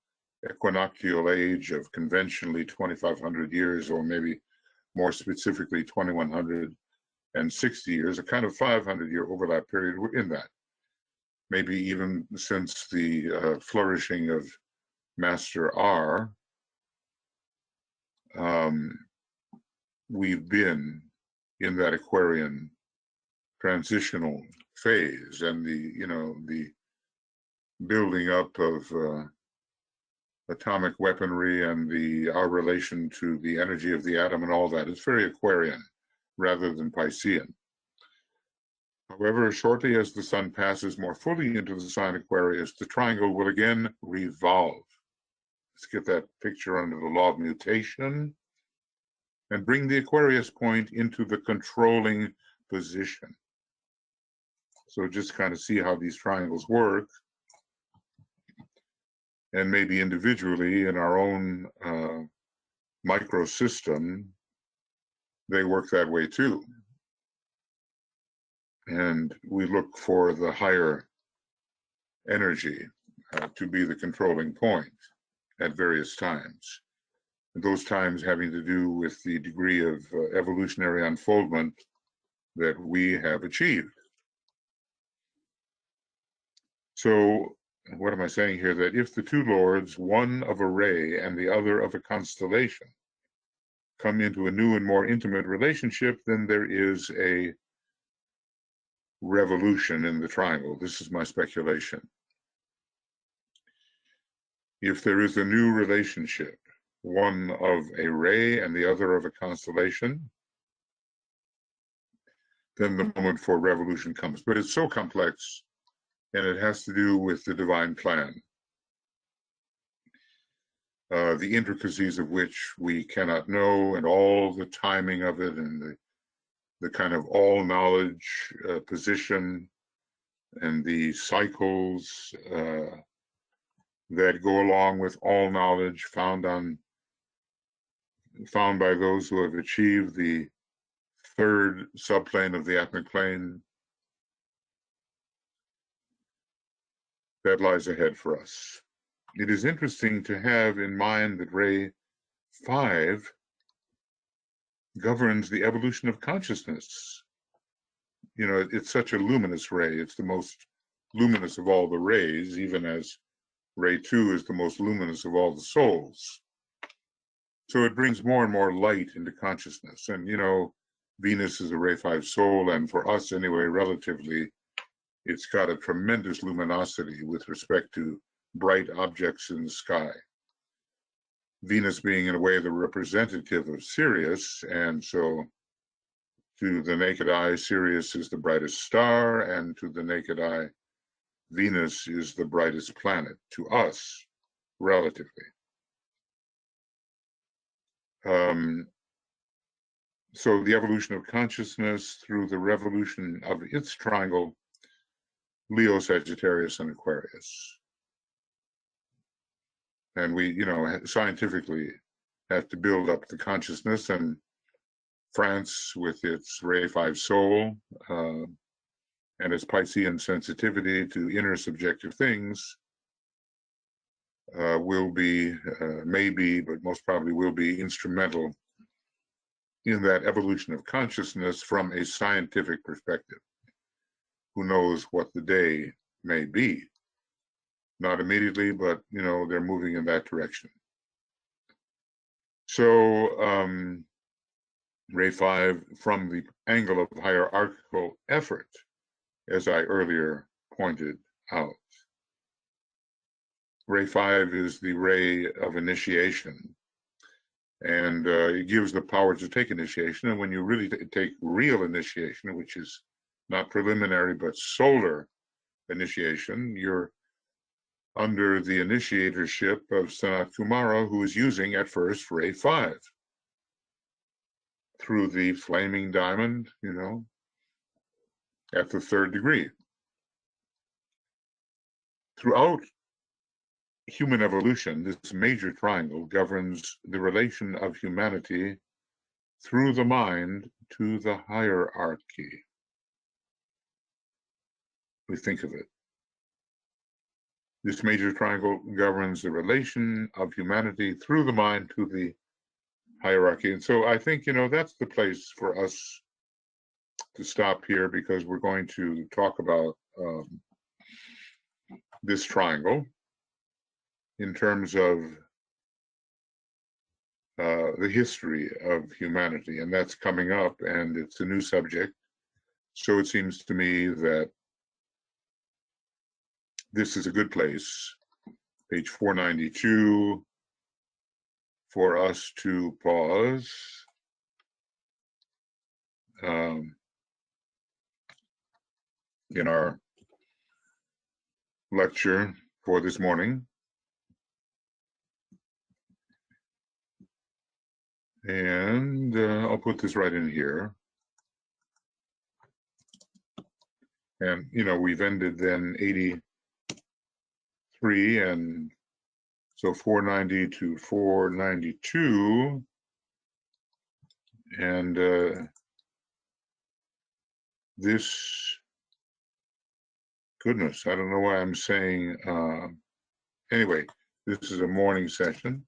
equinoctial age of conventionally 2,500 years, or maybe more specifically 2,160 years, a kind of 500-year overlap period. We're in that. Maybe even since the flourishing of Master R, we've been in that Aquarian transitional phase, and the building up of atomic weaponry and our relation to the energy of the atom and all that is very Aquarian rather than Piscean. However, shortly as the sun passes more fully into the sign Aquarius, the triangle will again revolve. Let's get that picture under the law of mutation and bring the Aquarius point into the controlling position. So just kind of see how these triangles work. And maybe individually in our own microsystem, they work that way too. And we look for the higher energy to be the controlling point at various times. And those times having to do with the degree of evolutionary unfoldment that we have achieved. So what am I saying here? That if the two lords, one of a ray and the other of a constellation, come into a new and more intimate relationship, then there is a revolution in the triangle. This is my speculation. If there is a new relationship, one of a ray and the other of a constellation, then the moment for revolution comes. But it's so complex, and it has to do with the divine plan, the intricacies of which we cannot know, and all the timing of it, and the kind of all-knowledge position, and the cycles that go along with all knowledge found by those who have achieved the third subplane of the atmic plane. That lies ahead for us. It is interesting to have in mind that ray 5 governs the evolution of consciousness. You know, it's such a luminous ray. It's the most luminous of all the rays, even as ray 2 is the most luminous of all the souls. So it brings more and more light into consciousness. And, you know, Venus is a ray 5 soul, and for us anyway, relatively, it's got a tremendous luminosity with respect to bright objects in the sky. Venus being in a way the representative of Sirius, and so to the naked eye, Sirius is the brightest star, and to the naked eye, Venus is the brightest planet to us, relatively. So the evolution of consciousness through the revolution of its triangle, Leo, Sagittarius, and Aquarius. And we, you know, scientifically have to build up the consciousness, and France with its ray 5 soul and its Piscean sensitivity to inner subjective things will be, maybe, but most probably will be instrumental in that evolution of consciousness from a scientific perspective. Who knows what the day may be? Not immediately, but, you know, they're moving in that direction. So ray 5 from the angle of hierarchical effort, as I earlier pointed out. Ray 5 is the ray of initiation, and it gives the power to take initiation. And when you really take real initiation, which is not preliminary but solar initiation, you're under the initiatorship of Sanat Kumara, who is using at first ray 5 through the flaming diamond, you know, at the 3rd degree. Throughout human evolution, this major triangle governs the relation of humanity through the mind to the hierarchy. We think of it. This major triangle governs the relation of humanity through the mind to the hierarchy. And so I think, you know, that's the place for us to stop here, because we're going to talk about this triangle in terms of the history of humanity, and that's coming up, and it's a new subject. So it seems to me that this is a good place, page 492, for us to pause in our lecture for this morning. And I'll put this right in here. And, you know, we've ended then 83, and so 490 to 492. And this, goodness, I don't know why I'm saying, anyway, this is a morning session.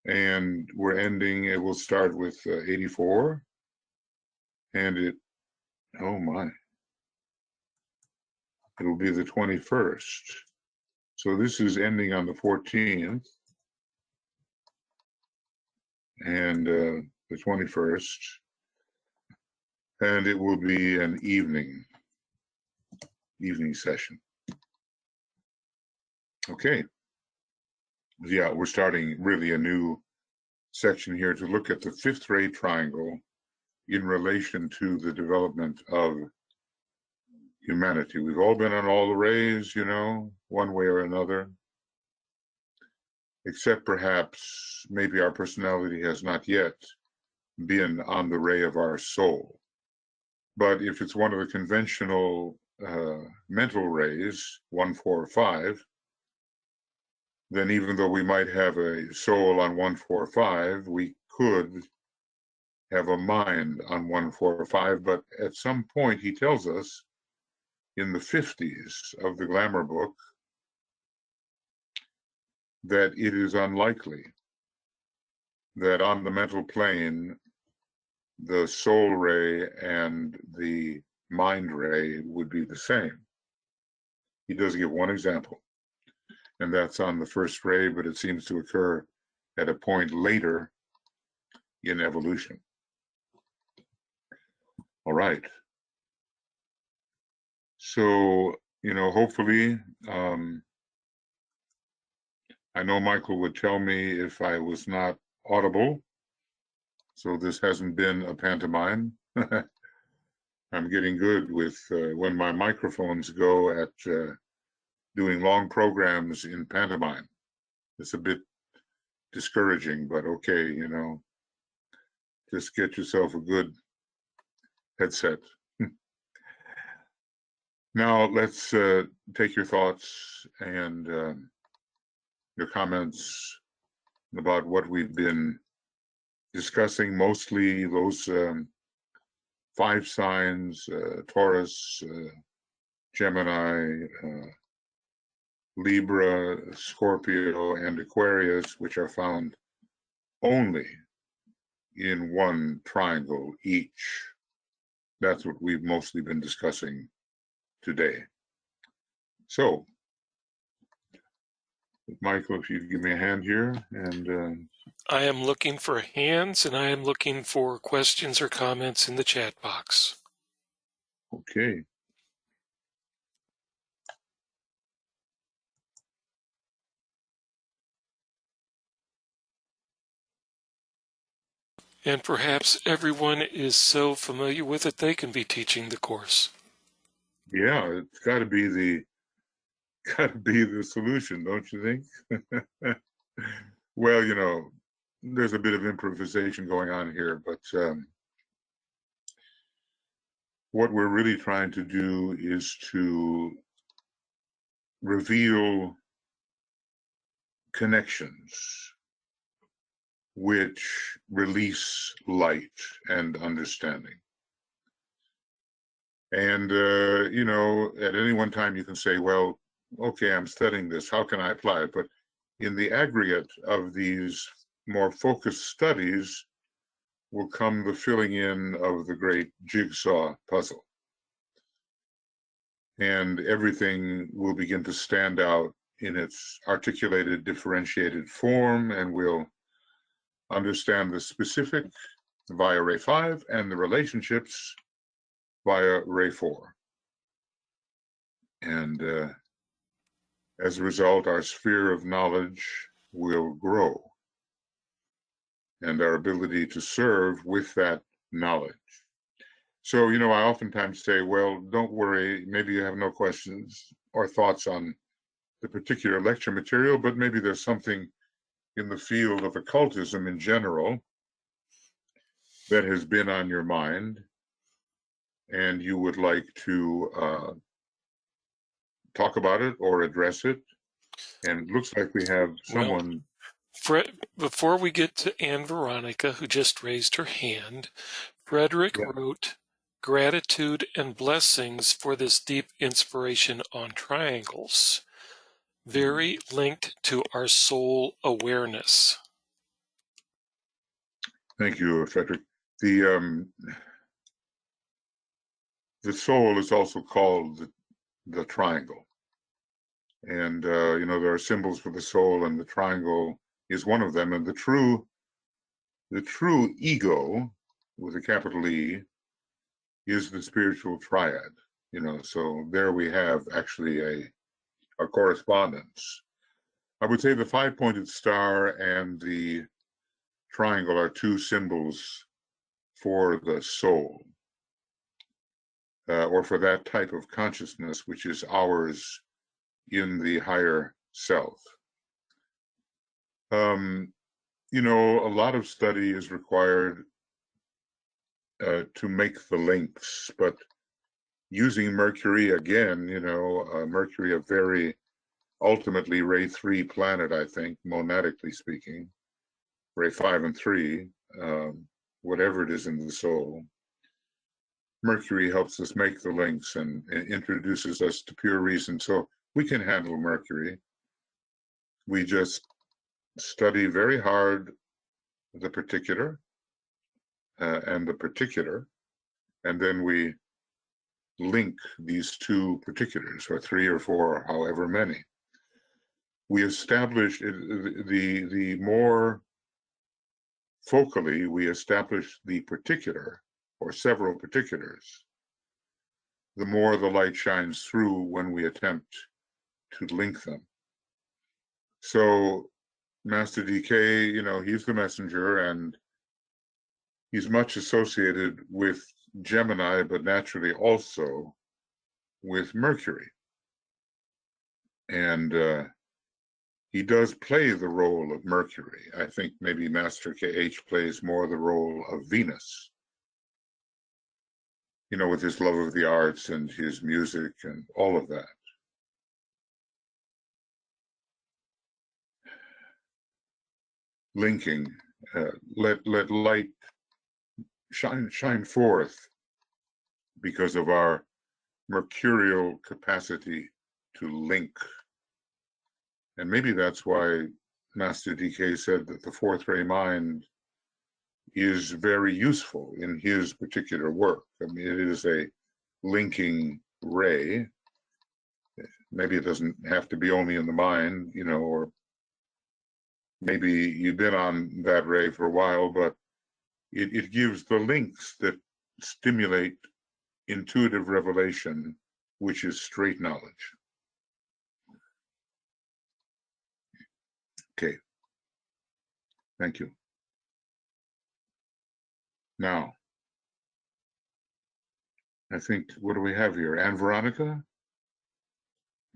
And we're ending, it will start with 84. And it, oh my, it'll be the 21st. So this is ending on the 14th. And the 21st. And it will be an evening session. Okay. Yeah, we're starting really a new section here to look at the fifth ray triangle in relation to the development of humanity. We've all been on all the rays, you know, one way or another, except perhaps maybe our personality has not yet been on the ray of our soul. But if it's one of the conventional mental rays, 1, 4, 5, then even though we might have a soul on 1, 4, 5, we could have a mind on 1, 4, 5. But at some point, he tells us in the 50s of the Glamour book that it is unlikely that on the mental plane, the soul ray and the mind ray would be the same. He does give one example, and that's on the first ray, but it seems to occur at a point later in evolution. All right. So, you know, hopefully, I know Michael would tell me if I was not audible, so this hasn't been a pantomime. I'm getting good with when my microphones go at doing long programs in pantomime. It's a bit discouraging, but okay, you know, just get yourself a good headset. Now let's take your thoughts and your comments about what we've been discussing, mostly those 5 signs, Taurus, Gemini, Libra, Scorpio, and Aquarius, which are found only in one triangle each. That's what we've mostly been discussing today. So, Michael, if you'd give me a hand here, and I am looking for hands, and I am looking for questions or comments in the chat box. okay. And perhaps everyone is so familiar with it they can be teaching the course. Yeah, it's got to be the solution, don't you think? Well, you know, there's a bit of improvisation going on here, but what we're really trying to do is to reveal connections which release light and understanding. And, you know, at any one time you can say, well, okay, I'm studying this, how can I apply it? But in the aggregate of these more focused studies will come the filling in of the great jigsaw puzzle. And everything will begin to stand out in its articulated, differentiated form, and we'll understand the specific via ray 5 and the relationships via ray 4. And as a result, our sphere of knowledge will grow, and our ability to serve with that knowledge. So, you know, I oftentimes say, well, don't worry, maybe you have no questions or thoughts on the particular lecture material, but maybe there's something in the field of occultism in general that has been on your mind, and you would like to talk about it or address it. And it looks like we have someone. Well, before we get to Anne Veronica, who just raised her hand, Frederick wrote, "Gratitude and blessings for this deep inspiration on triangles. Very linked to our soul awareness." Thank you, Frederick. The soul is also called the triangle. And, you know, there are symbols for the soul, and the triangle is one of them. And the true ego, with a capital E, is the spiritual triad. So there we have actually a correspondence. I would say the 5-pointed star and the triangle are two symbols for the soul, or for that type of consciousness which is ours in the higher self. A lot of study is required to make the links, but using Mercury again, Mercury, a very ultimately Ray 3 planet, I think, monadically speaking, Ray 5 and 3, whatever it is in the soul. Mercury helps us make the links and introduces us to pure reason, so we can handle Mercury. We just study very hard the particular and the particular, and then we link these two particulars, or 3 or 4, however many. We establish the more focally we establish the particular, or several particulars, the more the light shines through when we attempt to link them. So Master DK, he's the messenger, and he's much associated with Gemini, but naturally also with Mercury. And he does play the role of Mercury. I think maybe Master KH plays more the role of Venus, with his love of the arts and his music and all of that. Linking, let light shine forth because of our mercurial capacity to link. And maybe that's why Master DK said that the fourth ray mind is very useful in his particular work. I mean, it is a linking ray. Maybe it doesn't have to be only in the mind, or maybe you've been on that ray for a while, but it gives the links that stimulate intuitive revelation, which is straight knowledge. Okay. Thank you. Now, I think, what do we have here? Anne Veronica?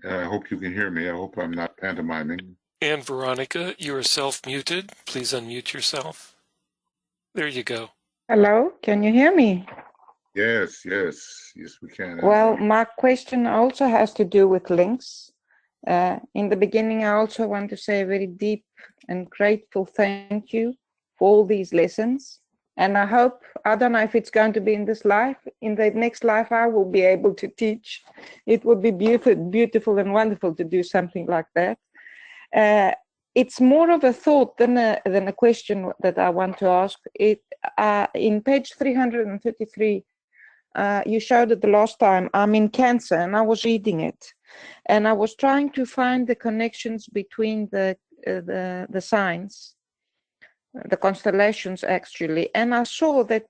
I hope you can hear me. I hope I'm not pantomiming. Anne Veronica, you are self-muted. Please unmute yourself. There you go. Hello, can you hear me? Yes, we can. Well, my question also has to do with links. In the beginning, I also want to say a very deep and grateful thank you for all these lessons. And I hope, I don't know if it's going to be in this life, in the next life I will be able to teach. It would be beautiful and wonderful to do something like that. It's more of a thought than a question that I want to ask. In page 333, you showed it the last time. I'm in Cancer, and I was reading it, and I was trying to find the connections between the signs, the constellations actually, and I saw that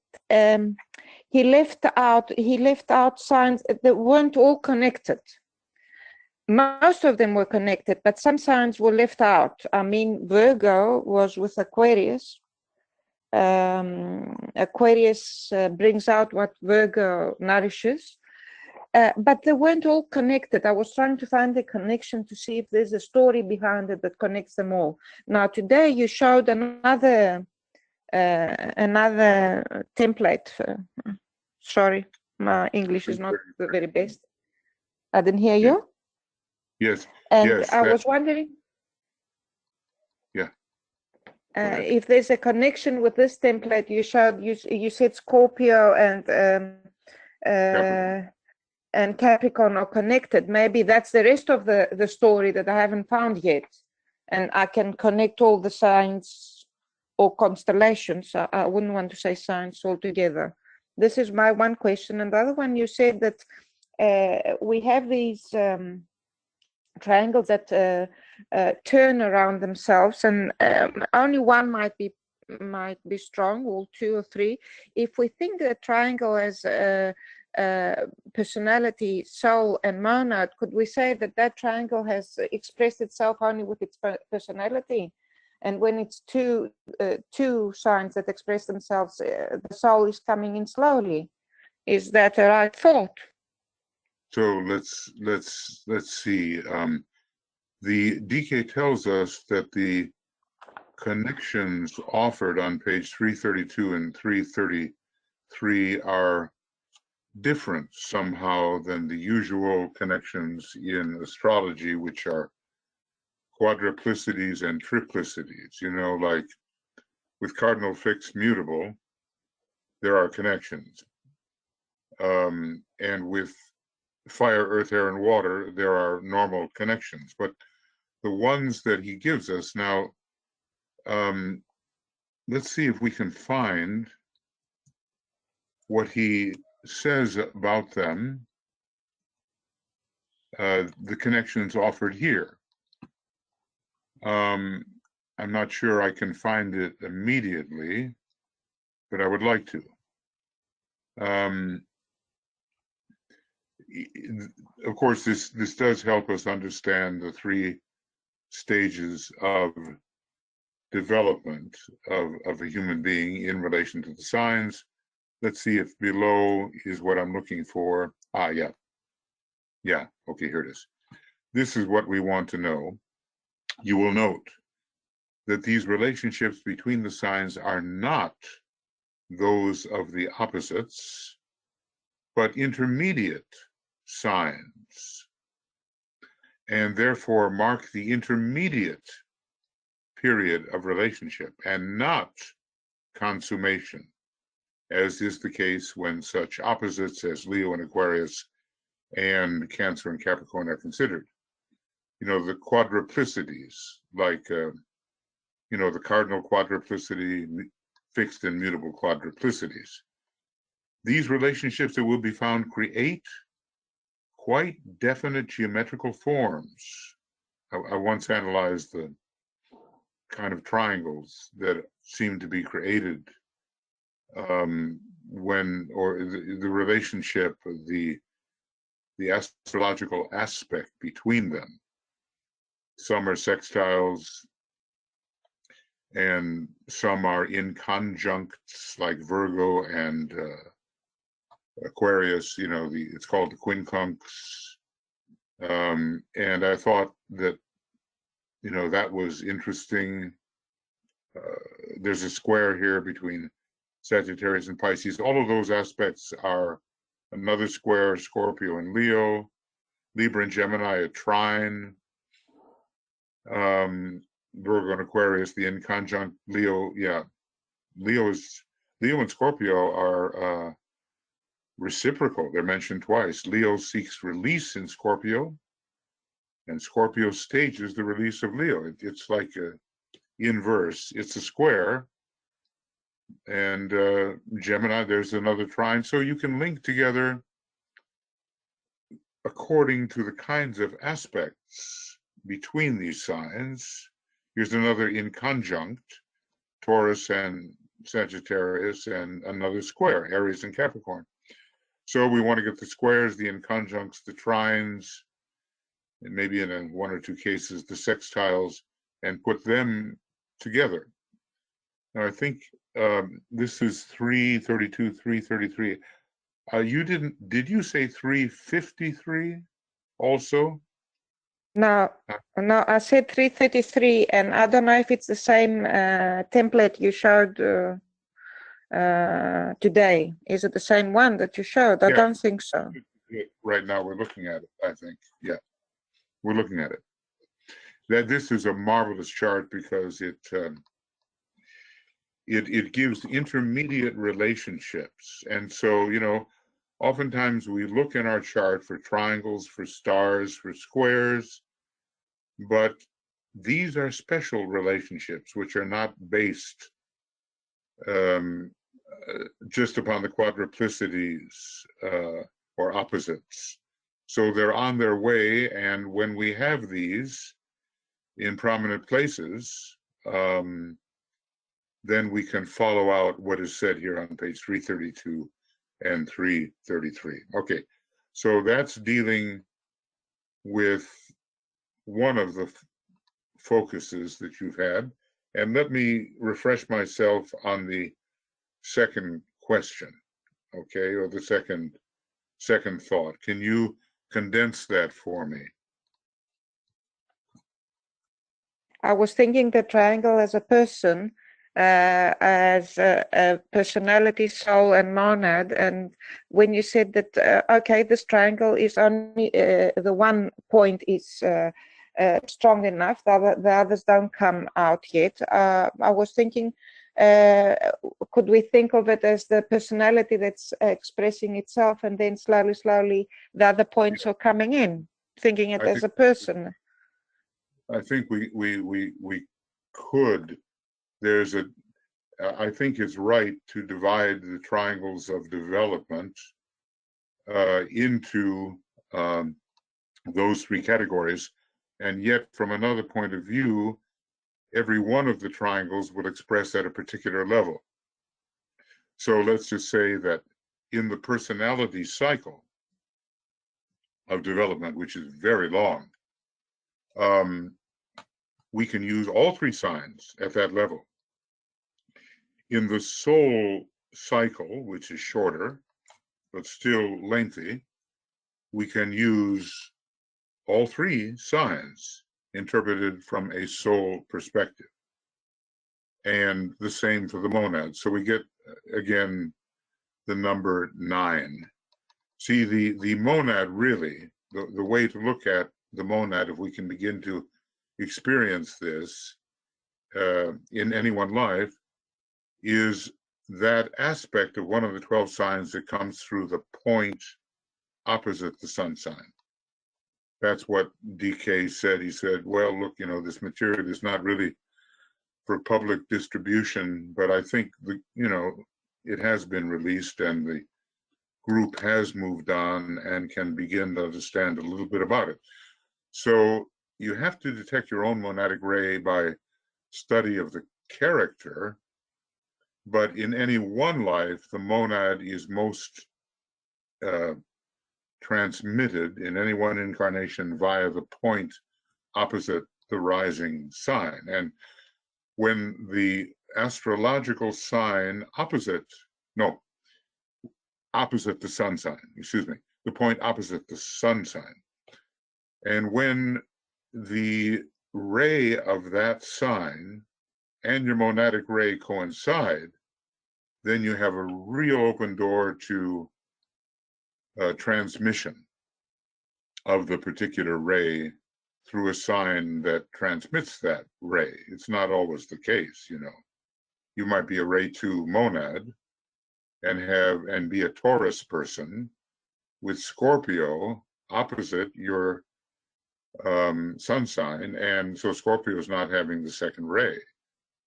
he left out signs that weren't all connected. Most of them were connected, but some signs were left out. I mean, Virgo was with Aquarius. Aquarius brings out what Virgo nourishes, but they weren't all connected. I was trying to find the connection to see if there's a story behind it that connects them all. Now, today you showed another template. Sorry, my English is not the very best. I didn't hear you. Yes. And yes, I was wondering if there's a connection with this template you showed. You said Scorpio and Capricorn are connected. Maybe that's the rest of the story that I haven't found yet, and I can connect all the signs or constellations. I wouldn't want to say signs altogether. This is my one question. And the other one, you said that we have these triangles that turn around themselves, and only one might be might be strong, all 2 or 3. If we think that triangle as a personality, soul, and monad, could we say that that triangle has expressed itself only with its personality? And when it's two signs that express themselves, the soul is coming in slowly. Is that a right thought? So let's see. The DK tells us that the connections offered on page 332 and 333 are different somehow than the usual connections in astrology, which are quadruplicities and triplicities. You know, like with cardinal fixed mutable, there are connections. And with fire, earth, air, and water, there are normal connections. But the ones that he gives us now, let's see if we can find what he says about them, the connections offered here. I'm not sure I can find it immediately, but I would like to. Of course, this does help us understand the 3 stages of development of a human being in relation to the signs. Let's see if below is what I'm looking for. Yeah. Yeah, okay, here it is. This is what we want to know. You will note that these relationships between the signs are not those of the opposites, but intermediate signs, and therefore mark the intermediate period of relationship and not consummation, as is the case when such opposites as Leo and Aquarius and Cancer and Capricorn are considered. You know, the quadruplicities, like, you know, the cardinal quadruplicity, fixed and mutable quadruplicities. These relationships that will be found create quite definite geometrical forms. I once analyzed the kind of triangles that seem to be created when, or the relationship, the astrological aspect between them. Some are sextiles, and some are in conjuncts, like Virgo and Aquarius. You know, it's called the quincunx. And I thought that, you know, that was interesting. There's a square here between Sagittarius and Pisces. All of those aspects are another square, Scorpio and Leo, Libra and Gemini, a trine, Virgo and Aquarius, the inconjunct, Leo. Yeah, Leo and Scorpio are reciprocal. They're mentioned twice. Leo seeks release in Scorpio, and Scorpio stages the release of Leo. It's like a inverse. It's a square. And Gemini, there's another trine. So you can link together according to the kinds of aspects between these signs. Here's another inconjunct, Taurus and Sagittarius, and another square, Aries and Capricorn. So we want to get the squares, the inconjuncts, the trines, and maybe in 1 or 2 cases, the sextiles, and put them together. Now, I think this is 332, 333. Did you say 353 also? No, I said 333, and I don't know if it's the same template you showed today. Is it the same one that you showed? I don't think so. Right now we're looking at it, I think. Yeah, we're looking at it. This is a marvelous chart because it gives intermediate relationships. And so, you know, oftentimes we look in our chart for triangles, for stars, for squares, but these are special relationships which are not based just upon the quadruplicities or opposites. So they're on their way, and when we have these in prominent places, then we can follow out what is said here on page 332 and 333. Okay, so that's dealing with one of the focuses that you've had. And let me refresh myself on the second question, okay, or the second thought. Can you condense that for me? I was thinking the triangle as a person, as a personality, soul, and monad. And when you said that, okay, this triangle is only the one point is strong enough, the others don't come out yet. I was thinking, could we think of it as the personality that's expressing itself, and then slowly, the other points are coming in, thinking it as a person? I think we could. There's a. I think it's right to divide the triangles of development into those three categories, and yet from another point of view, every one of the triangles will express at a particular level. So let's just say that in the personality cycle of development, which is very long, we can use all three signs at that level. In the soul cycle, which is shorter, but still lengthy, we can use all three signs interpreted from a soul perspective. And the same for the monad. So we get, again, the number 9. See, the monad really, the way to look at the monad, if we can begin to experience this in any one life, is that aspect of one of the 12 signs that comes through the point opposite the sun sign. That's what DK said. He said, well, look, you know, this material is not really for public distribution, but I think it has been released and the group has moved on and can begin to understand a little bit about it. So you have to detect your own monadic ray by study of the character, but in any one life, the monad is most transmitted in any one incarnation via the point opposite the rising sign. And when the astrological sign opposite the sun sign, the point opposite the sun sign, and when the ray of that sign and your monadic ray coincide, then you have a real open door to transmission of the particular ray through a sign that transmits that ray. It's not always the case, you know. You might be a ray 2 monad and be a Taurus person with Scorpio opposite your sun sign, and so Scorpio is not having the second ray.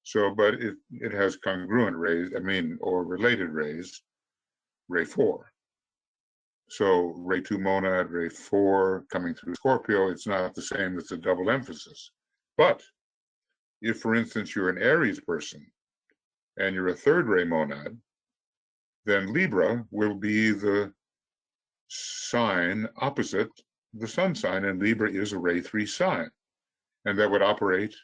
So, but it has congruent rays, or related rays, ray 4. So ray 2 monad, ray 4 coming through Scorpio, it's not the same, it's a double emphasis. But if, for instance, you're an Aries person and you're a third ray monad, then Libra will be the sign opposite the sun sign, and Libra is a ray 3 sign. And that would operate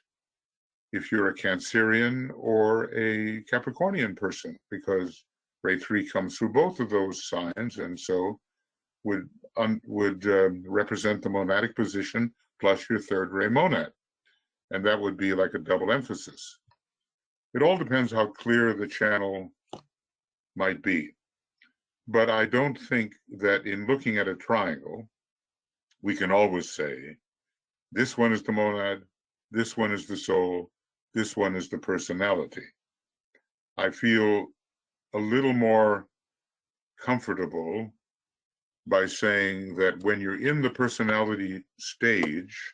if you're a Cancerian or a Capricornian person, because ray 3 comes through both of those signs, and so would represent the monadic position plus your third ray monad. And that would be like a double emphasis. It all depends how clear the channel might be. But I don't think that in looking at a triangle, we can always say, this one is the monad, this one is the soul, this one is the personality. I feel a little more comfortable by saying that when you're in the personality stage,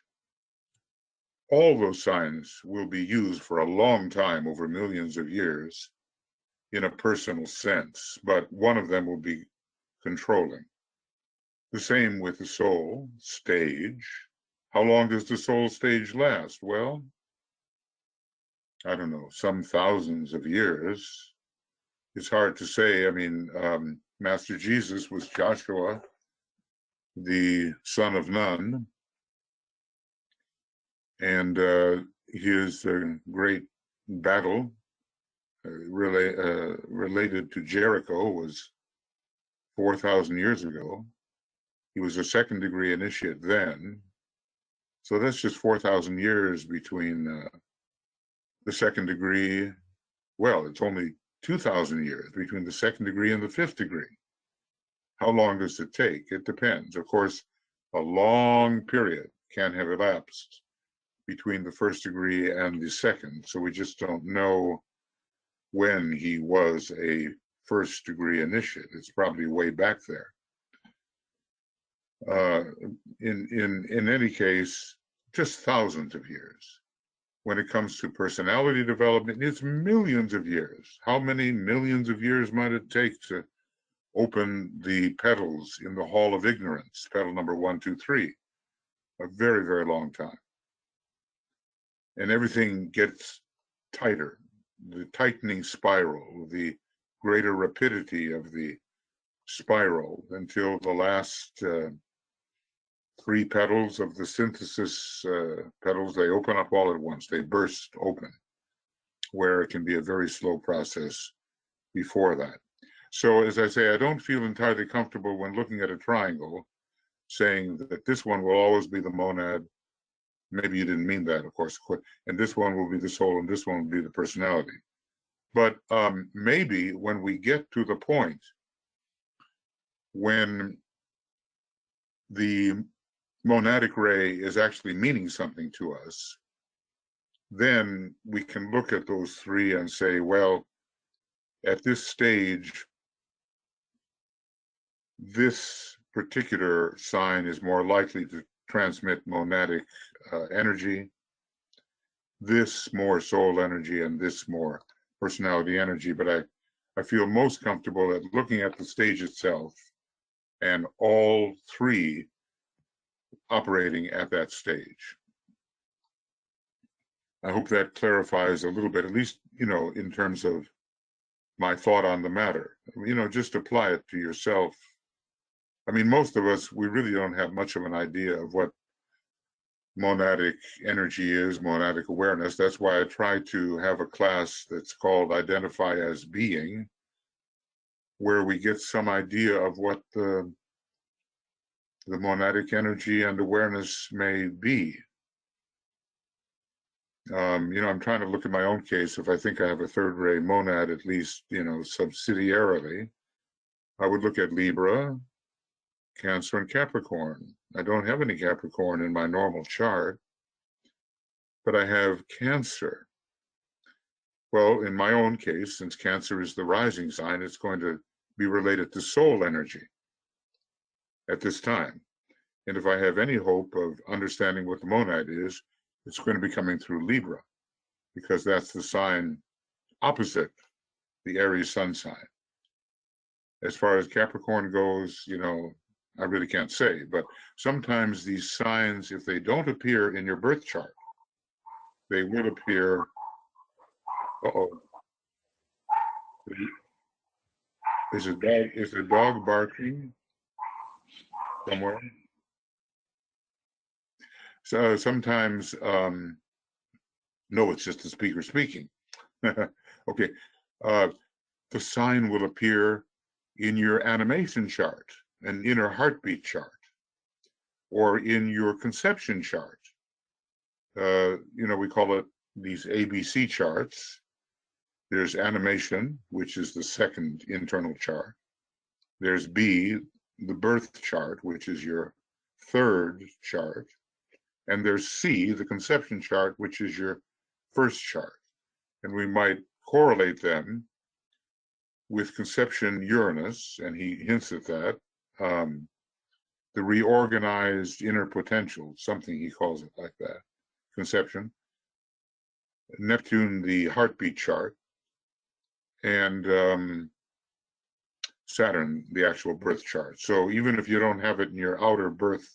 all those signs will be used for a long time, over millions of years, in a personal sense, but one of them will be controlling. The same with the soul stage. How long does the soul stage last? Well, I don't know, some thousands of years. It's hard to say. I mean, Master Jesus was Joshua, the son of Nun, and his great battle related to Jericho was 4,000 years ago. He was a second degree initiate then. So that's just 4,000 years between the second degree. Well, it's only 2,000 years between the second degree and the fifth degree. How long does it take? It depends. Of course, a long period can have elapsed between the first degree and the second. So we just don't know when he was a first degree initiate. It's probably way back there. In any case, just thousands of years. When it comes to personality development, it's millions of years. How many millions of years might it take to open the petals in the Hall of Ignorance, petal number 1, 2, 3? A very, very long time. And everything gets tighter. The tightening spiral, the greater rapidity of the spiral until the last 3 petals of the synthesis petals, they open up all at once. They burst open, where it can be a very slow process before that. So as I say, I don't feel entirely comfortable when looking at a triangle saying that this one will always be the monad. Maybe you didn't mean that, of course, and this one will be the soul and this one will be the personality. But maybe when we get to the point when the monadic ray is actually meaning something to us, then we can look at those 3 and say, well, at this stage, this particular sign is more likely to transmit monadic energy, this more soul energy, and this more personality energy. But I feel most comfortable at looking at the stage itself and all 3 operating at that stage. I hope that clarifies a little bit, at least, in terms of my thought on the matter. Just apply it to yourself. I mean, most of us, we really don't have much of an idea of what monadic energy is, monadic awareness. That's why I try to have a class that's called Identify as Being, where we get some idea of what the monadic energy and awareness may be. I'm trying to look at my own case. If I think I have a third ray monad, at least, subsidiarily, I would look at Libra, Cancer, and Capricorn. I don't have any Capricorn in my normal chart, but I have Cancer. Well, in my own case, since Cancer is the rising sign, it's going to be related to soul energy at this time. And if I have any hope of understanding what the monad is, it's going to be coming through Libra, because that's the sign opposite the Aries sun sign. As far as Capricorn goes, I really can't say, but sometimes these signs, if they don't appear in your birth chart, they will appear. Is a dog barking somewhere? So sometimes, no, it's just the speaker speaking. Okay, the sign will appear in your animation chart, an inner heartbeat chart, or in your conception chart. We call it these ABC charts. There's animation, which is the second internal chart. There's B, the birth chart, which is your third chart. And there's C, the conception chart, which is your first chart. And we might correlate them with conception Uranus, and he hints at that, the reorganized inner potential, something he calls it like that, conception. Neptune, the heartbeat chart, and Saturn, the actual birth chart. So even if you don't have it in your outer birth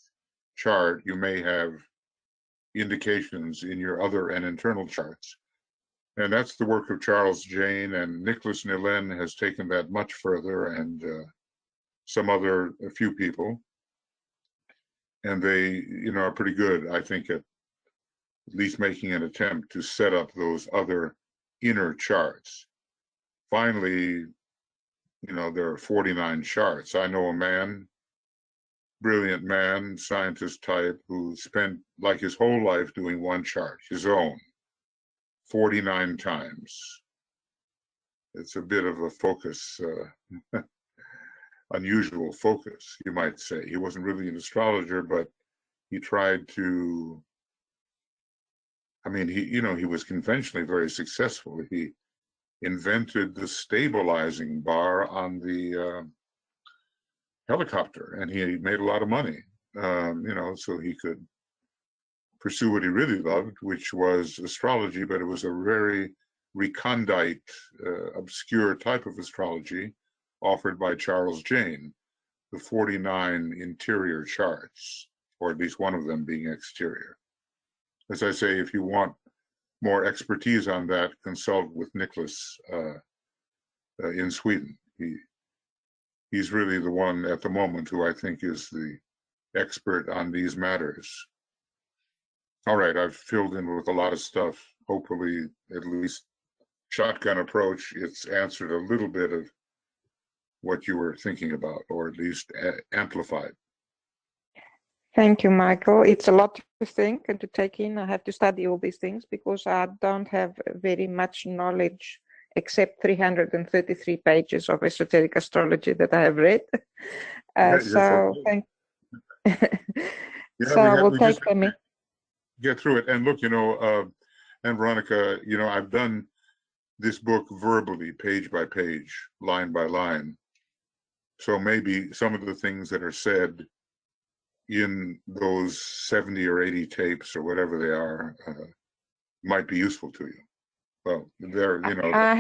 chart, you may have indications in your other and internal charts And that's the work of Charles Jane, and Nicholas Nillen has taken that much further, and a few people. And they, are pretty good, I think, at least making an attempt to set up those other inner charts. Finally, there are 49 charts. I know a man, brilliant man, scientist type, who spent like his whole life doing one chart, his own, 49 times. It's a bit of a focus, unusual focus, you might say. He wasn't really an astrologer, but he tried to, he was conventionally very successful. He invented the stabilizing bar on the helicopter, and he made a lot of money, so he could pursue what he really loved, which was astrology, but it was a very recondite, obscure type of astrology offered by Charles Jane, the 49 interior charts, or at least one of them being exterior. As I say, if you want more expertise on that, consult with Nicholas in Sweden. He's really the one at the moment who I think is the expert on these matters. All right, I've filled in with a lot of stuff. Hopefully, at least shotgun approach, it's answered a little bit of what you were thinking about, or at least amplified. Thank you, Michael. It's a lot to think and to take in. I have to study all these things because I don't have very much knowledge except 333 pages of esoteric astrology that I have read. So thank so I will take them in. Get through it. And look, and Veronica, I've done this book verbally, page by page, line by line. So maybe some of the things that are said in those 70 or 80 tapes or whatever they are might be useful to you. Well, I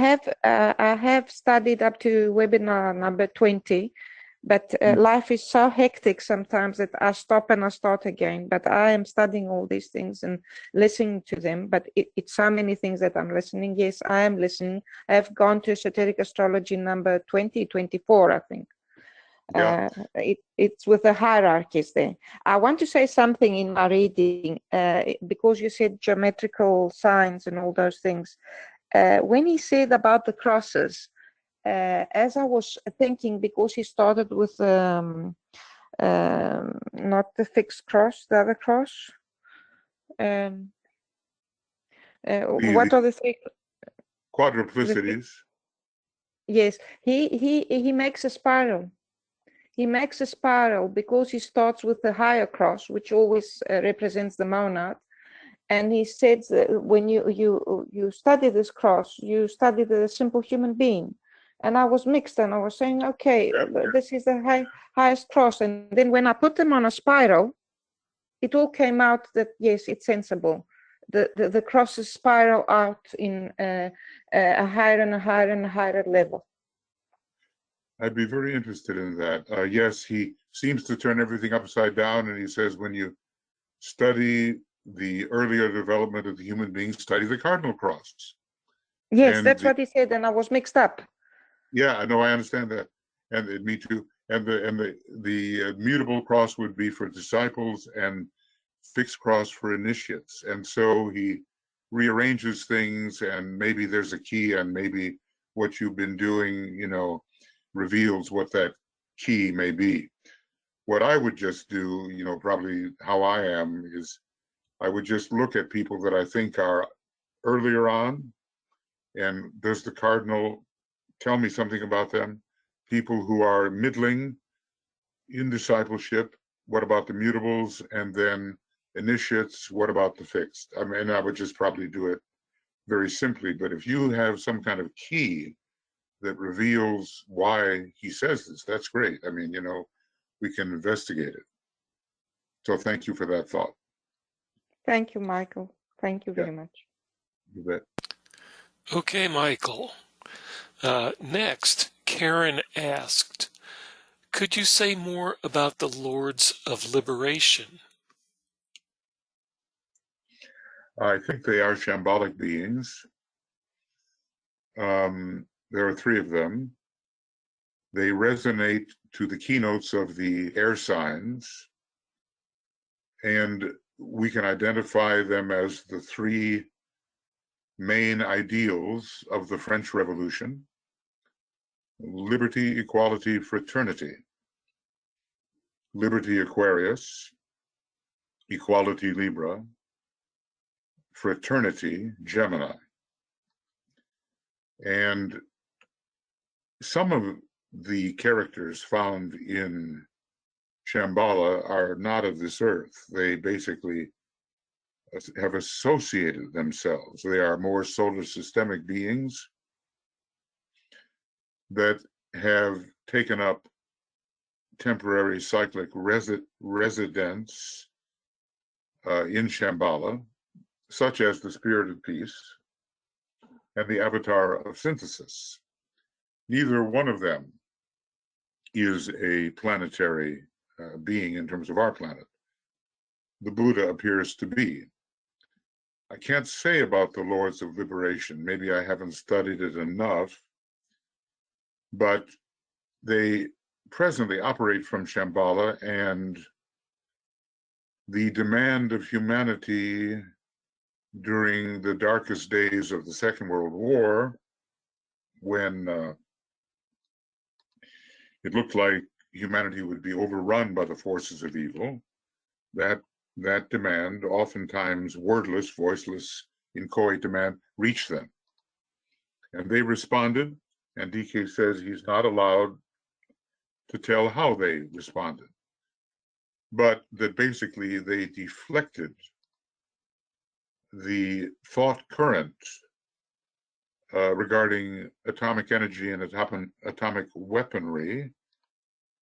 have studied up to webinar number 20, but life is so hectic sometimes that I stop and I start again. But I am studying all these things and listening to them. But it's so many things that I'm listening. Yes, I am listening. I have gone to Esoteric Astrology number 24, I think. Yeah. It's with the hierarchies there. I want to say something in my reading because you said geometrical signs and all those things. When he said about the crosses, as I was thinking, because he started with not the fixed cross, the other cross. What are the three? Quadruplicities. Yes, he makes a spiral. He makes a spiral because he starts with the higher cross, which always represents the monad. And he says that when you study this cross, you study the simple human being. And I was mixed, and I was saying, okay, this is the highest cross. And then when I put them on a spiral, it all came out that, yes, it's sensible. The crosses spiral out in a higher and a higher and a higher level. I'd be very interested in that. Yes, he seems to turn everything upside down, and he says when you study the earlier development of the human being, study the cardinal cross. Yes, and that's what he said, and I was mixed up. Yeah, I know, I understand that, and me too. And the mutable cross would be for disciples, and fixed cross for initiates. And so he rearranges things, and maybe there's a key, and maybe what you've been doing, reveals what that key may be. What I would just do, probably how I am, is I would just look at people that I think are earlier on, and does the cardinal tell me something about them? People who are middling in discipleship, what about the mutables? And then initiates, what about the fixed? I mean, I would just probably do it very simply, but if you have some kind of key that reveals why he says this, that's great. I mean, we can investigate it. So thank you for that thought. Thank you, Michael. Thank you very much. You bet. Okay, Michael. Next, Karen asked, could you say more about the Lords of Liberation? I think they are shambolic beings. There are three of them. They resonate to the keynotes of the air signs, and we can identify them as the three main ideals of the French Revolution: liberty, equality, fraternity. Liberty, Aquarius; equality, Libra; fraternity, Gemini. And some of the characters found in Shambhala are not of this earth. They basically have associated themselves. They are more solar systemic beings that have taken up temporary cyclic residence in Shambhala, such as the Spirit of Peace and the Avatar of Synthesis. Neither one of them is a planetary being in terms of our planet. The Buddha appears to be. I can't say about the Lords of Liberation. Maybe I haven't studied it enough, but they presently operate from Shambhala, and the demand of humanity during the darkest days of the Second World War, when it looked like humanity would be overrun by the forces of evil, that demand, oftentimes wordless, voiceless, inchoate demand, reached them. And they responded, and DK says he's not allowed to tell how they responded, but that basically they deflected the thought current regarding atomic energy and atomic weaponry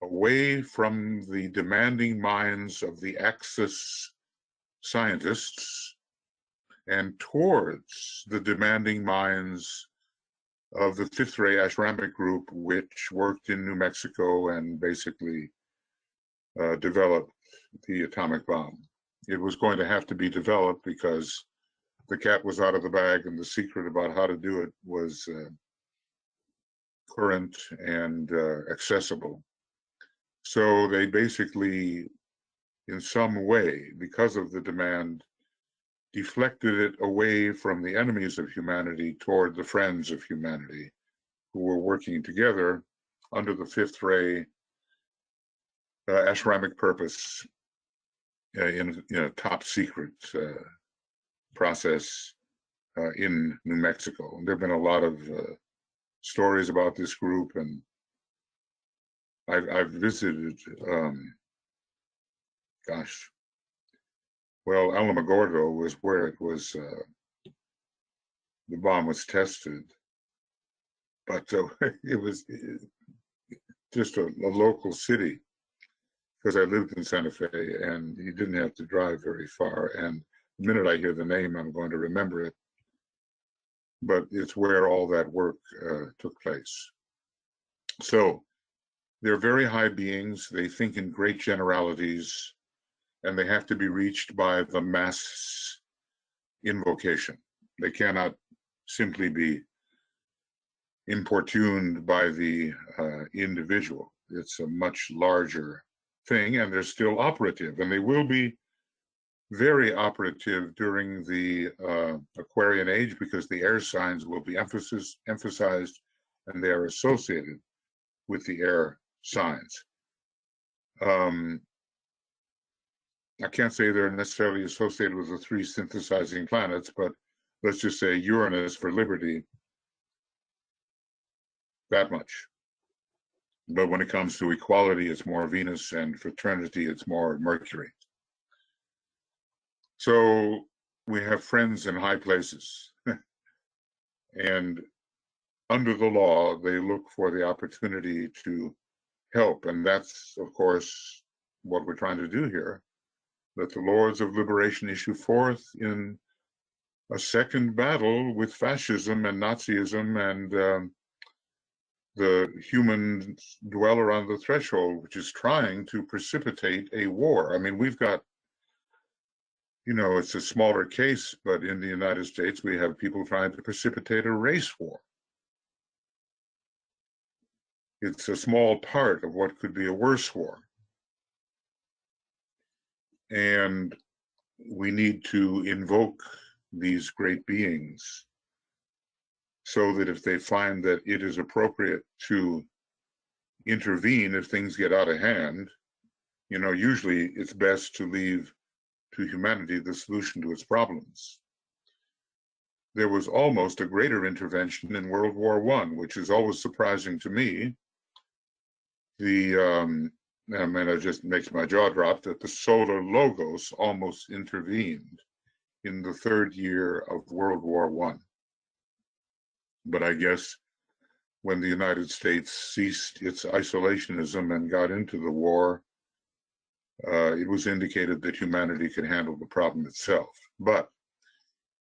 away from the demanding minds of the Axis scientists and towards the demanding minds of the Fifth Ray Ashramic group, which worked in New Mexico and basically developed the atomic bomb. It was going to have to be developed because the cat was out of the bag, and the secret about how to do it was current and accessible. So they basically, in some way, because of the demand, deflected it away from the enemies of humanity toward the friends of humanity, who were working together under the Fifth Ray Ashramic purpose in a top secret process in New Mexico. And there have been a lot of stories about this group, and I've visited, Alamogordo was where it was, the bomb was tested, but it was just a local city, because I lived in Santa Fe, and you didn't have to drive very far. And the minute I hear the name, I'm going to remember it. But it's where all that work took place. So they're very high beings. They think in great generalities, and they have to be reached by the mass invocation. They cannot simply be importuned by the individual. It's a much larger thing, and they're still operative, and they will be very operative during the Aquarian age, because the air signs will be emphasized, and they are associated with the air signs. I can't say they're necessarily associated with the three synthesizing planets, but let's just say Uranus for liberty, that much. But when it comes to equality, it's more Venus, and fraternity, it's more Mercury. So we have friends in high places. And under the law, they look for the opportunity to help. And that's, of course, what we're trying to do here. That the Lords of Liberation issue forth in a second battle with fascism and Nazism and the humans dwell around the threshold, which is trying to precipitate a war. I mean, we've got, it's a smaller case, but in the United States, we have people trying to precipitate a race war. it's a small part of what could be a worse war. And we need to invoke these great beings so that if they find that it is appropriate to intervene if things get out of hand, you know, usually it's best to leave to humanity the solution to its problems. There was almost a greater intervention in World War I, which is always surprising to me. I mean, it just makes my jaw drop that the solar logos almost intervened in the third year of World War I. But I guess when the United States ceased its isolationism and got into the war, it was indicated that humanity could handle the problem itself. But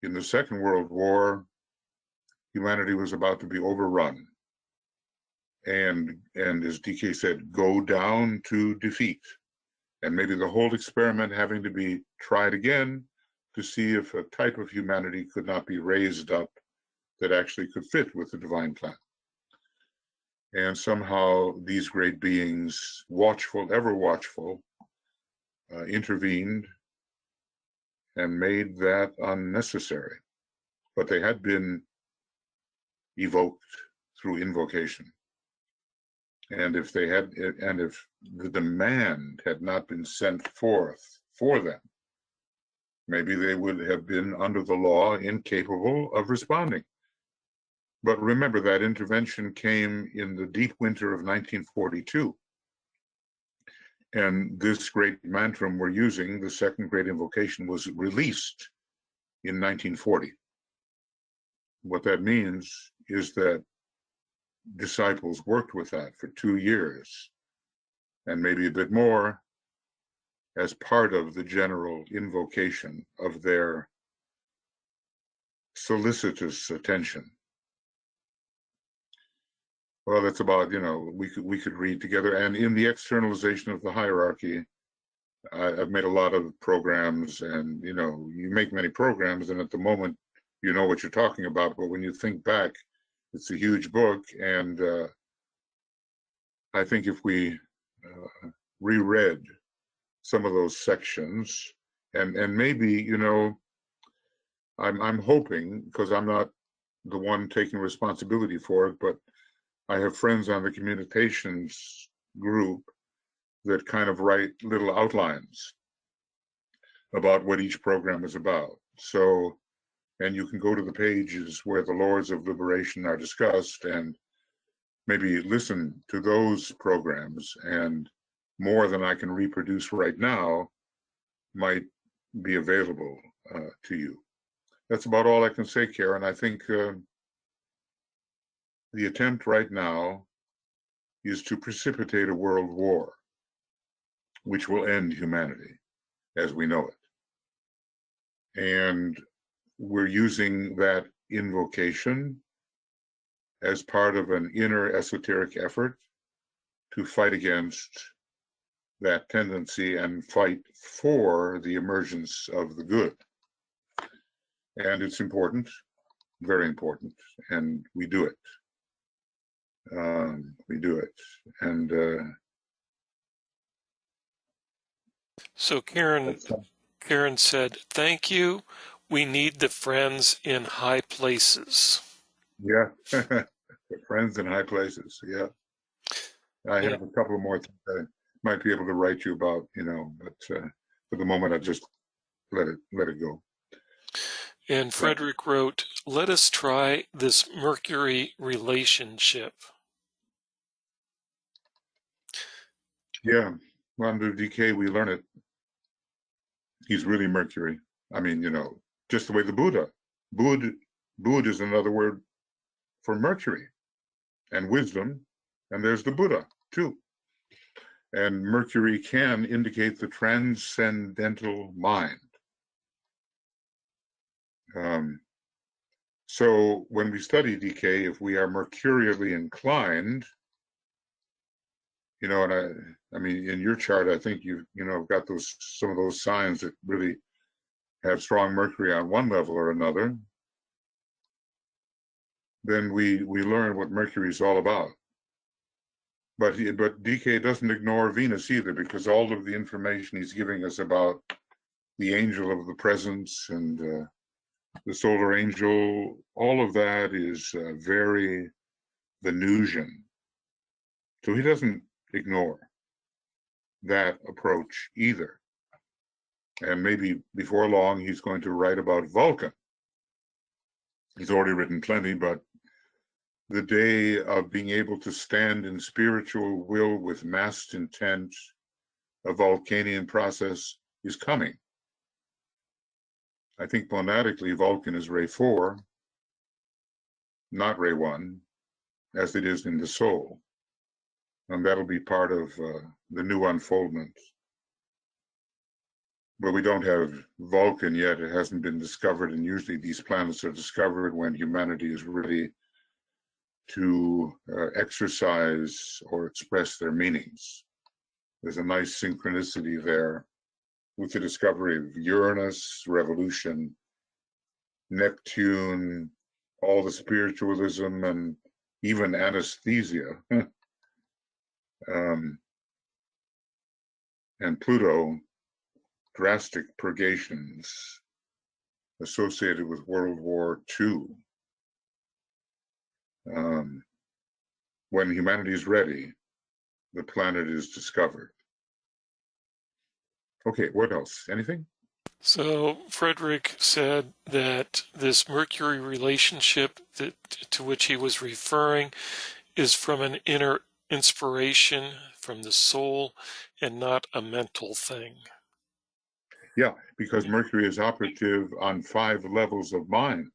in the Second World War, humanity was about to be overrun. And as DK said, go down to defeat. And maybe the whole experiment having to be tried again to see if a type of humanity could not be raised up that actually could fit with the divine plan. And somehow these great beings, watchful, ever watchful, intervened and made that unnecessary. But they had been evoked through invocation. And if they had, and if the demand had not been sent forth for them, maybe they would have been under the law incapable of responding. But remember, that intervention came in the deep winter of 1942. And this great mantra we're using, the second great invocation, was released in 1940. What that means is that disciples worked with that for 2 years, and maybe a bit more, as part of the general invocation of their solicitous attention. Well, that's about, you know, we could read together. And in the externalization of the hierarchy, I've made a lot of programs, and, you know, you make many programs, and at the moment, you know what you're talking about. But when you think back, it's a huge book. And I think if we reread some of those sections, and maybe, you know, I'm hoping, because I'm not the one taking responsibility for it, but I have friends on the communications group that kind of write little outlines about what each program is about. So, and you can go to the pages where the Lords of Liberation are discussed and maybe listen to those programs, and more than I can reproduce right now might be available to you. That's about all I can say, Karen. I think the attempt right now is to precipitate a world war, which will end humanity as we know it. And we're using that invocation as part of an inner esoteric effort to fight against that tendency and fight for the emergence of the good. And it's important, very important, and we do it. We do it. And so Karen said, "Thank you. We need the friends in high places." yeah, friends in high places. Yeah, I have a couple more things I might be able to write you about, you know, but for the moment, I just let it go. And Frederick wrote, "Let us try this Mercury relationship." Yeah, well, under DK, we learn it. He's really Mercury. I mean, you know, just the way the Buddha. Bud is another word for Mercury and wisdom, and there's the Buddha too. And Mercury can indicate the transcendental mind. So when we study DK, if we are mercurially inclined, you know, and I mean, in your chart, I think you know, got some of those signs that really have strong Mercury on one level or another. Then we learn what Mercury is all about. But DK doesn't ignore Venus either, because all of the information he's giving us about the angel of the presence and the solar angel, all of that is very Venusian. So he doesn't ignore that approach either. And maybe before long, he's going to write about Vulcan. He's already written plenty, but the day of being able to stand in spiritual will with massed intent, a Vulcanian process, is coming. I think monadically, Vulcan is Ray 4, not Ray 1, as it is in the soul. And that'll be part of the new unfoldment. But we don't have Vulcan yet. It hasn't been discovered. And usually these planets are discovered when humanity is ready to exercise or express their meanings. There's a nice synchronicity there with the discovery of Uranus, revolution, Neptune, all the spiritualism, and even anesthesia. And Pluto, drastic purgations associated with World War II. When humanity is ready, the planet is discovered. Okay, what else? Anything? So Frederick said that this Mercury relationship to which he was referring is from an inner inspiration from the soul and not a mental thing. Yeah, because Mercury is operative on 5 levels of mind.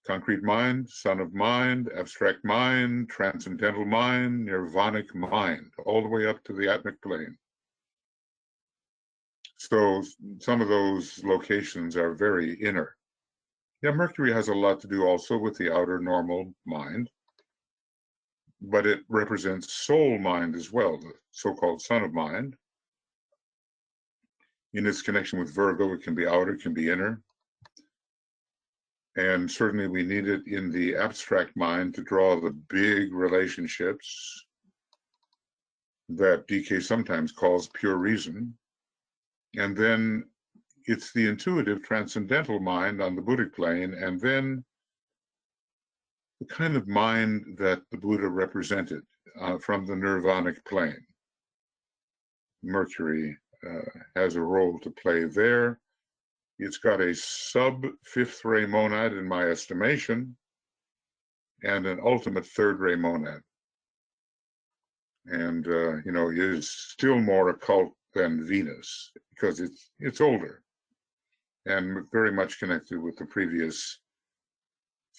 Concrete mind, son of mind, abstract mind, transcendental mind, nirvanic mind, all the way up to the atmic plane. So some of those locations are very inner. Yeah, Mercury has a lot to do also with the outer normal mind, but it represents soul mind as well, the so-called son of mind. In its connection with Virgo, it can be outer, it can be inner. And certainly we need it in the abstract mind to draw the big relationships that DK sometimes calls pure reason. And then it's the intuitive transcendental mind on the Buddhic plane, and then the kind of mind that the Buddha represented from the nirvanic plane. Mercury has a role to play there. It's got a sub-fifth ray monad in my estimation, and an ultimate third ray monad. And, you know, is still more occult than Venus because it's older and very much connected with the previous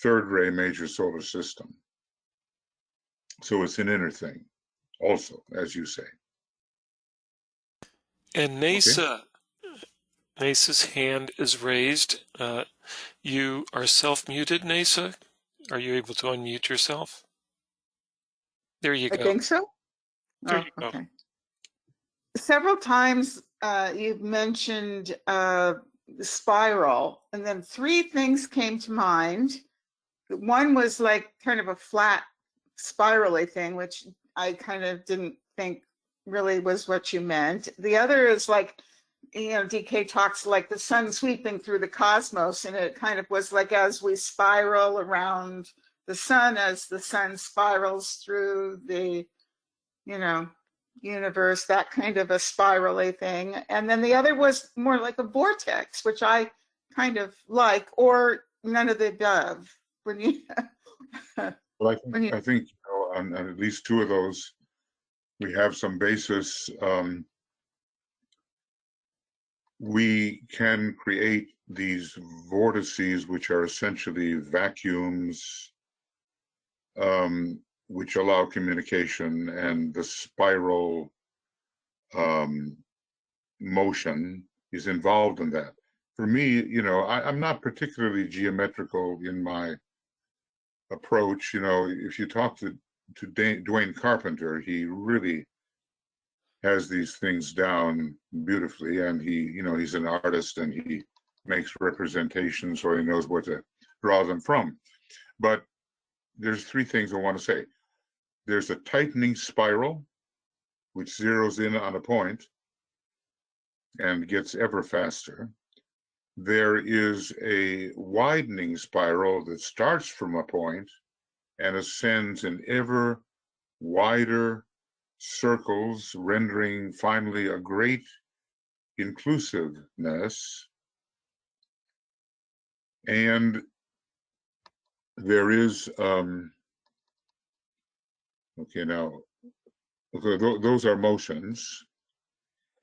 third ray major solar system. So it's an inner thing also, as you say. And NASA, NASA's hand is raised. You are self-muted, NASA. Are you able to unmute yourself? There you go. I think so. There you go. Okay. Several times you've mentioned the spiral, and then 3 things came to mind. One was like kind of a flat spirally thing, which I kind of didn't think really was what you meant. The other is like, you know, DK talks like the sun sweeping through the cosmos, and it kind of was like as we spiral around the sun, as the sun spirals through the, you know, universe, that kind of a spirally thing. And then the other was more like a vortex, which I kind of like, or none of the above. When you well, I think you know, on at least 2 of those, we have some basis. We can create these vortices, which are essentially vacuums, which allow communication, and the spiral motion is involved in that. For me, you know, I'm not particularly geometrical in my approach. You know, if you talk to Dwayne Carpenter, he really has these things down beautifully, and he, you know, he's an artist and he makes representations, so he knows where to draw them from. But there's 3 things I want to say. there's a tightening spiral, which zeroes in on a point and gets ever faster. There is a widening spiral that starts from a point and ascends in ever wider circles, rendering finally a great inclusiveness. And there is, okay, now, okay, those are motions.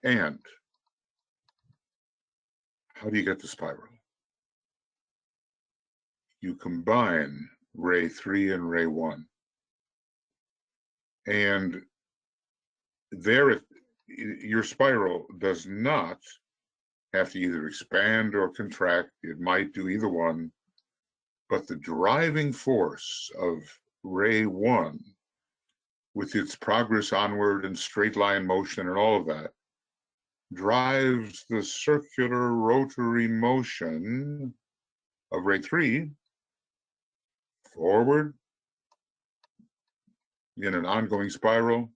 And how do you get the spiral? You combine ray 3 and ray 1. And there, your spiral does not have to either expand or contract. It might do either one. But the driving force of ray 1, with its progress onward and straight line motion and all of that, drives the circular rotary motion of ray 3 forward in an ongoing spiral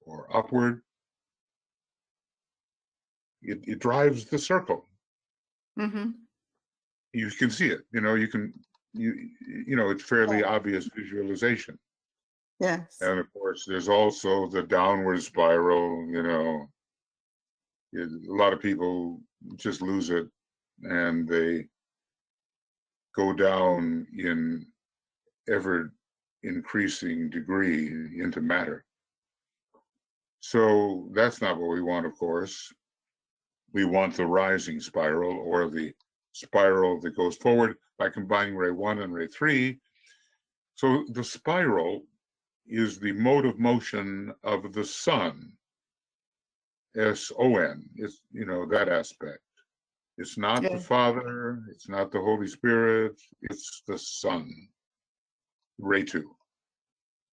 or upward. It drives the circle. Mm-hmm. You can see it, you know, it's fairly obvious visualization. Yes. And of course, there's also the downward spiral, you know. A lot of people just lose it and they go down in ever increasing degree into matter. So that's not what we want, of course. We want the rising spiral, or the spiral that goes forward by combining ray 1 and ray 3. So the spiral is the mode of motion of the sun. S-O-N, it's, you know, that aspect. It's not the Father, it's not the Holy Spirit, it's the sun, ray 2.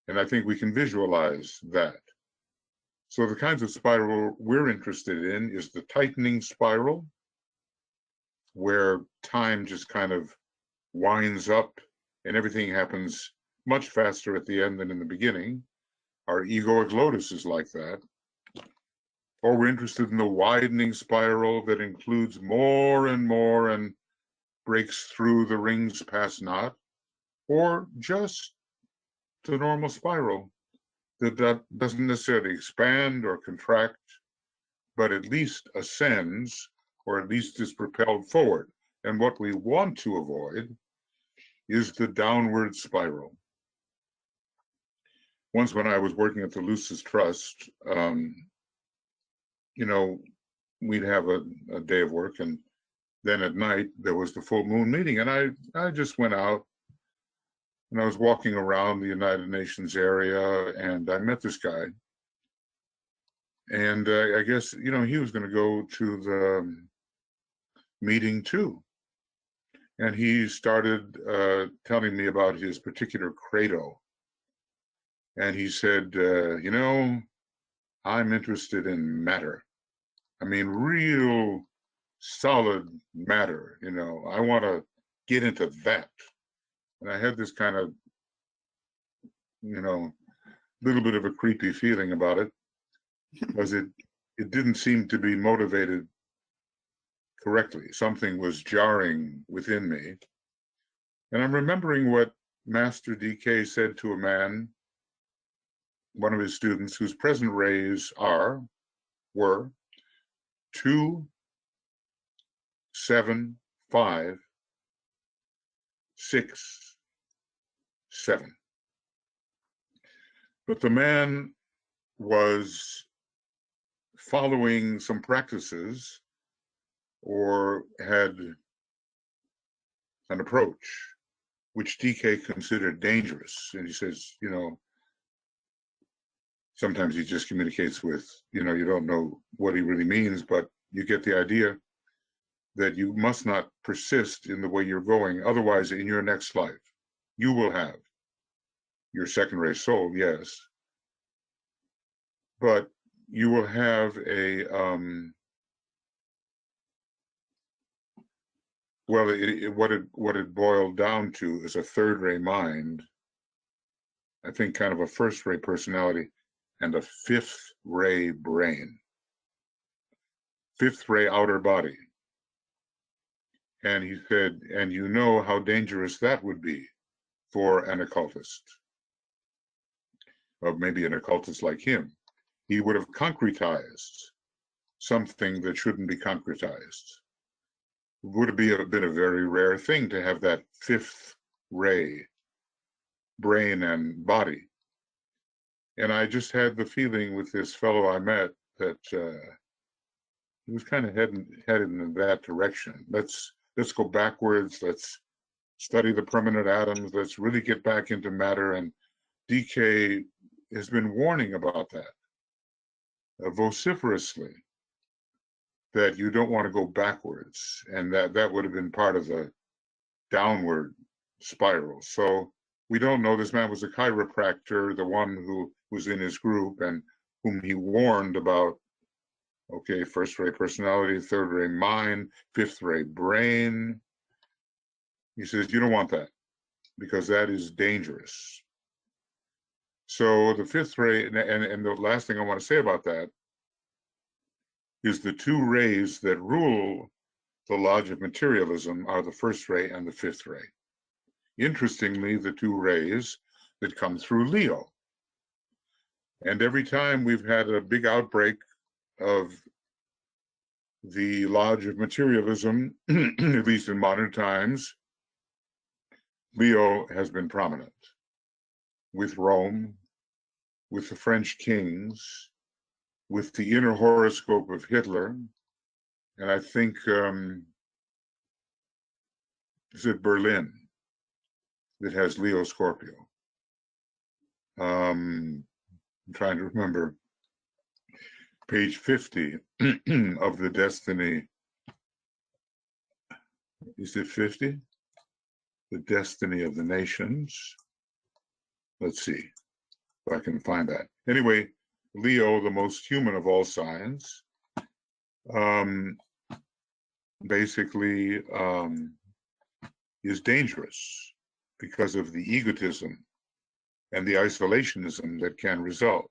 And I think we can visualize that. So the kinds of spiral we're interested in is the tightening spiral, where time just kind of winds up and everything happens much faster at the end than in the beginning. Our egoic lotus is like that. Or we're interested in the widening spiral that includes more and more and breaks through the rings past not, or just the normal spiral that doesn't necessarily expand or contract, but at least ascends, or at least is propelled forward. And what we want to avoid is the downward spiral. Once when I was working at the Lucis Trust, you know, we'd have a day of work, and then at night there was the full moon meeting, and I just went out and I was walking around the United Nations area, and I met this guy. And I guess, you know, he was going to go to the meeting too. And he started telling me about his particular credo. And he said, you know, I'm interested in matter. I mean, real solid matter, you know, I want to get into that. And I had this kind of, you know, little bit of a creepy feeling about it, because it didn't seem to be motivated correctly. Something was jarring within me. And I'm remembering what Master DK said to a man, one of his students, whose present rays were 2, 7, 5, 6, 7. But the man was following some practices, or had an approach which DK considered dangerous. And he says, you know, sometimes he just communicates with, you know, you don't know what he really means, but you get the idea that you must not persist in the way you're going. Otherwise, in your next life, you will have your second ray soul, yes, but you will have a, well, what it boiled down to is a third ray mind, I think, kind of a first ray personality and a fifth ray brain, fifth ray outer body. And he said, and you know how dangerous that would be for an occultist, or maybe an occultist like him. He would have concretized something that shouldn't be concretized. It would have been a very rare thing to have that fifth ray, brain and body. And I just had the feeling with this fellow I met that he was kind of headed in that direction. Let's go backwards. Let's study the permanent atoms. Let's really get back into matter. And DK has been warning about that vociferously, that you don't want to go backwards, and that would have been part of the downward spiral. So we don't know. This man was a chiropractor, the one who was in his group and whom he warned about, okay, first ray personality, third ray mind, fifth ray brain. He says, you don't want that because that is dangerous. So the fifth ray, and the last thing I want to say about that is the two rays that rule the Lodge of Materialism are the first ray and the fifth ray. Interestingly, the two rays that come through Leo. And every time we've had a big outbreak of the Lodge of Materialism, at least in modern times, Leo has been prominent, with Rome, with the French kings, with the inner horoscope of Hitler, and I think, is it Berlin that has Leo Scorpio? I'm trying to remember. Page 50 of the Destiny. Is it 50? The Destiny of the Nations. Let's see if I can find that. Anyway, Leo, the most human of all signs, basically is dangerous because of the egotism and the isolationism that can result.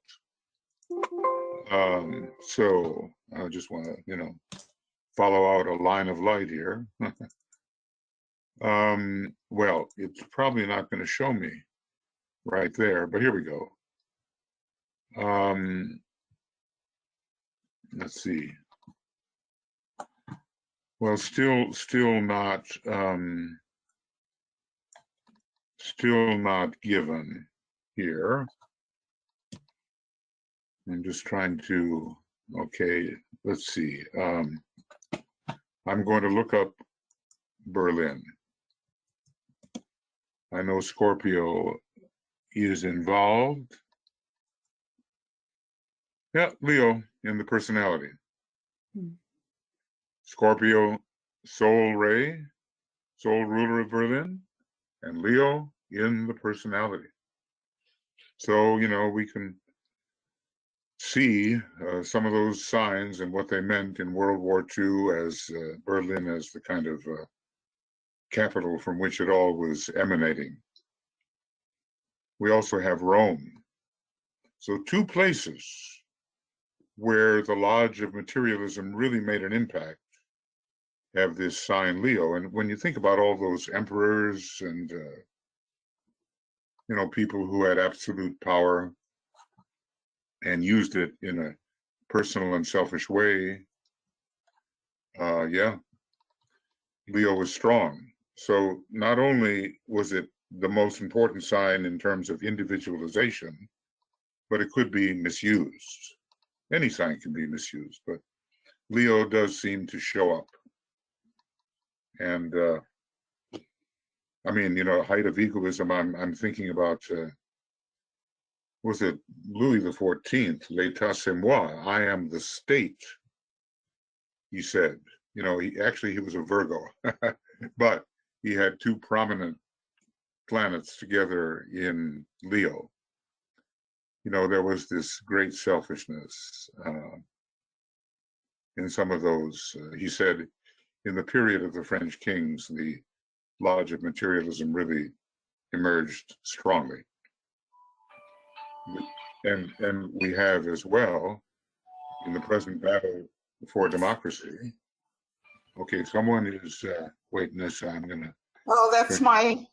So I just want to, follow out a line of light here. Well, it's probably not going to show me right there, but here we go. Let's see. Well, still not given here. I'm just trying to, okay, let's see. I'm going to look up Berlin. I know Scorpio is involved. Yeah, Leo in the personality. Scorpio, soul ray, soul ruler of Berlin, and Leo in the personality. So, we can see some of those signs and what they meant in World War II as Berlin as the kind of capital from which it all was emanating. We also have Rome. So two places where the Lodge of Materialism really made an impact have this sign Leo. And when you think about all those emperors and, people who had absolute power and used it in a personal and selfish way, yeah, Leo was strong. So not only was it the most important sign in terms of individualization, but it could be misused. Any sign can be misused, but Leo does seem to show up. And I mean, height of egoism, I'm thinking about, was it Louis XIV, L'état c'est moi, I am the state, he said. He was a Virgo, but he had two prominent planets together in Leo. There was this great selfishness in some of those. He said in the period of the French kings, the Lodge of Materialism really emerged strongly. And we have as well in the present battle for democracy. Okay, someone is waiting this. I'm gonna. Oh, that's my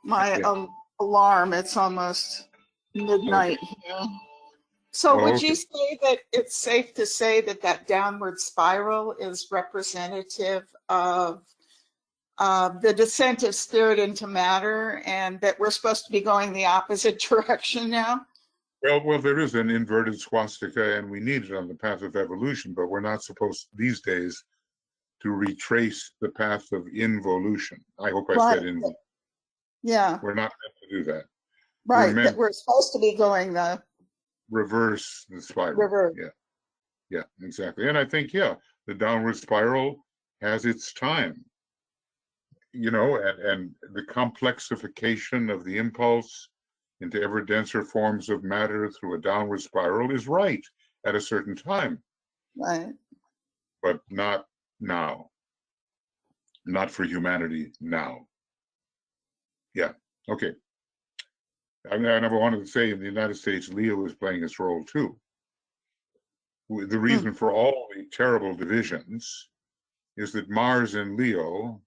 Yeah. alarm. It's almost midnight here. So Oh, would you okay. say that it's safe to say that that downward spiral is representative of the descent of spirit into matter, and that we're supposed to be going the opposite direction now? Well, there is an inverted swastika, and we need it on the path of evolution, but we're not supposed these days to retrace the path of involution. I hope I Right. said in. Yeah. We're not meant to do that. We're Right. That meant we're supposed to be going the reverse the spiral. reverse. Yeah, exactly. And I think, yeah, the downward spiral has its time, you know, and the complexification of the impulse into ever denser forms of matter through a downward spiral is right at a certain time, Right. but not now. Not for humanity now. Yeah, okay. And I wanted to say in the United States, Leo is playing its role too. The reason for all the terrible divisions is that Mars in Leo,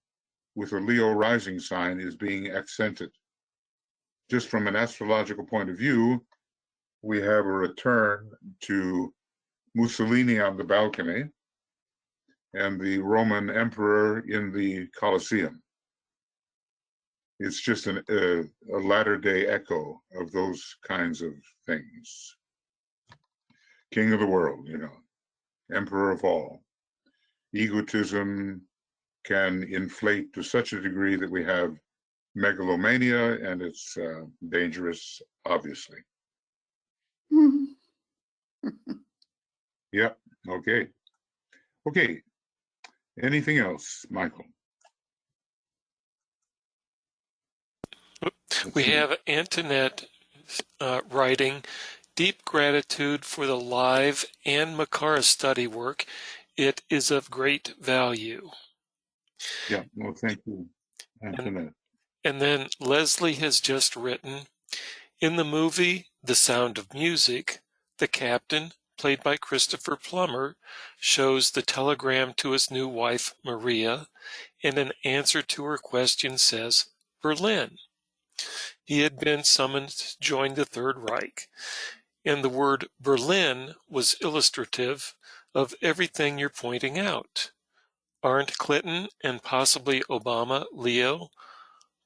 with a Leo rising sign, is being accented. Just from an astrological point of view, we have a return to Mussolini on the balcony and the Roman emperor in the Colosseum. It's just a latter-day echo of those kinds of things. King of the world, you know, emperor of all. Egotism can inflate to such a degree that we have megalomania, and it's dangerous, obviously. Yep, okay. Okay, anything else, Michael? We have Antoinette writing, deep gratitude for the live and Makara study work. It is of great value. Yeah, well, thank you, Antoinette. And then Leslie has just written, in the movie The Sound of Music, the captain, played by Christopher Plummer, shows the telegram to his new wife, Maria, and in answer to her question says, Berlin. He had been summoned to join the Third Reich, and the word Berlin was illustrative of everything you're pointing out. Aren't Clinton and possibly Obama Leo?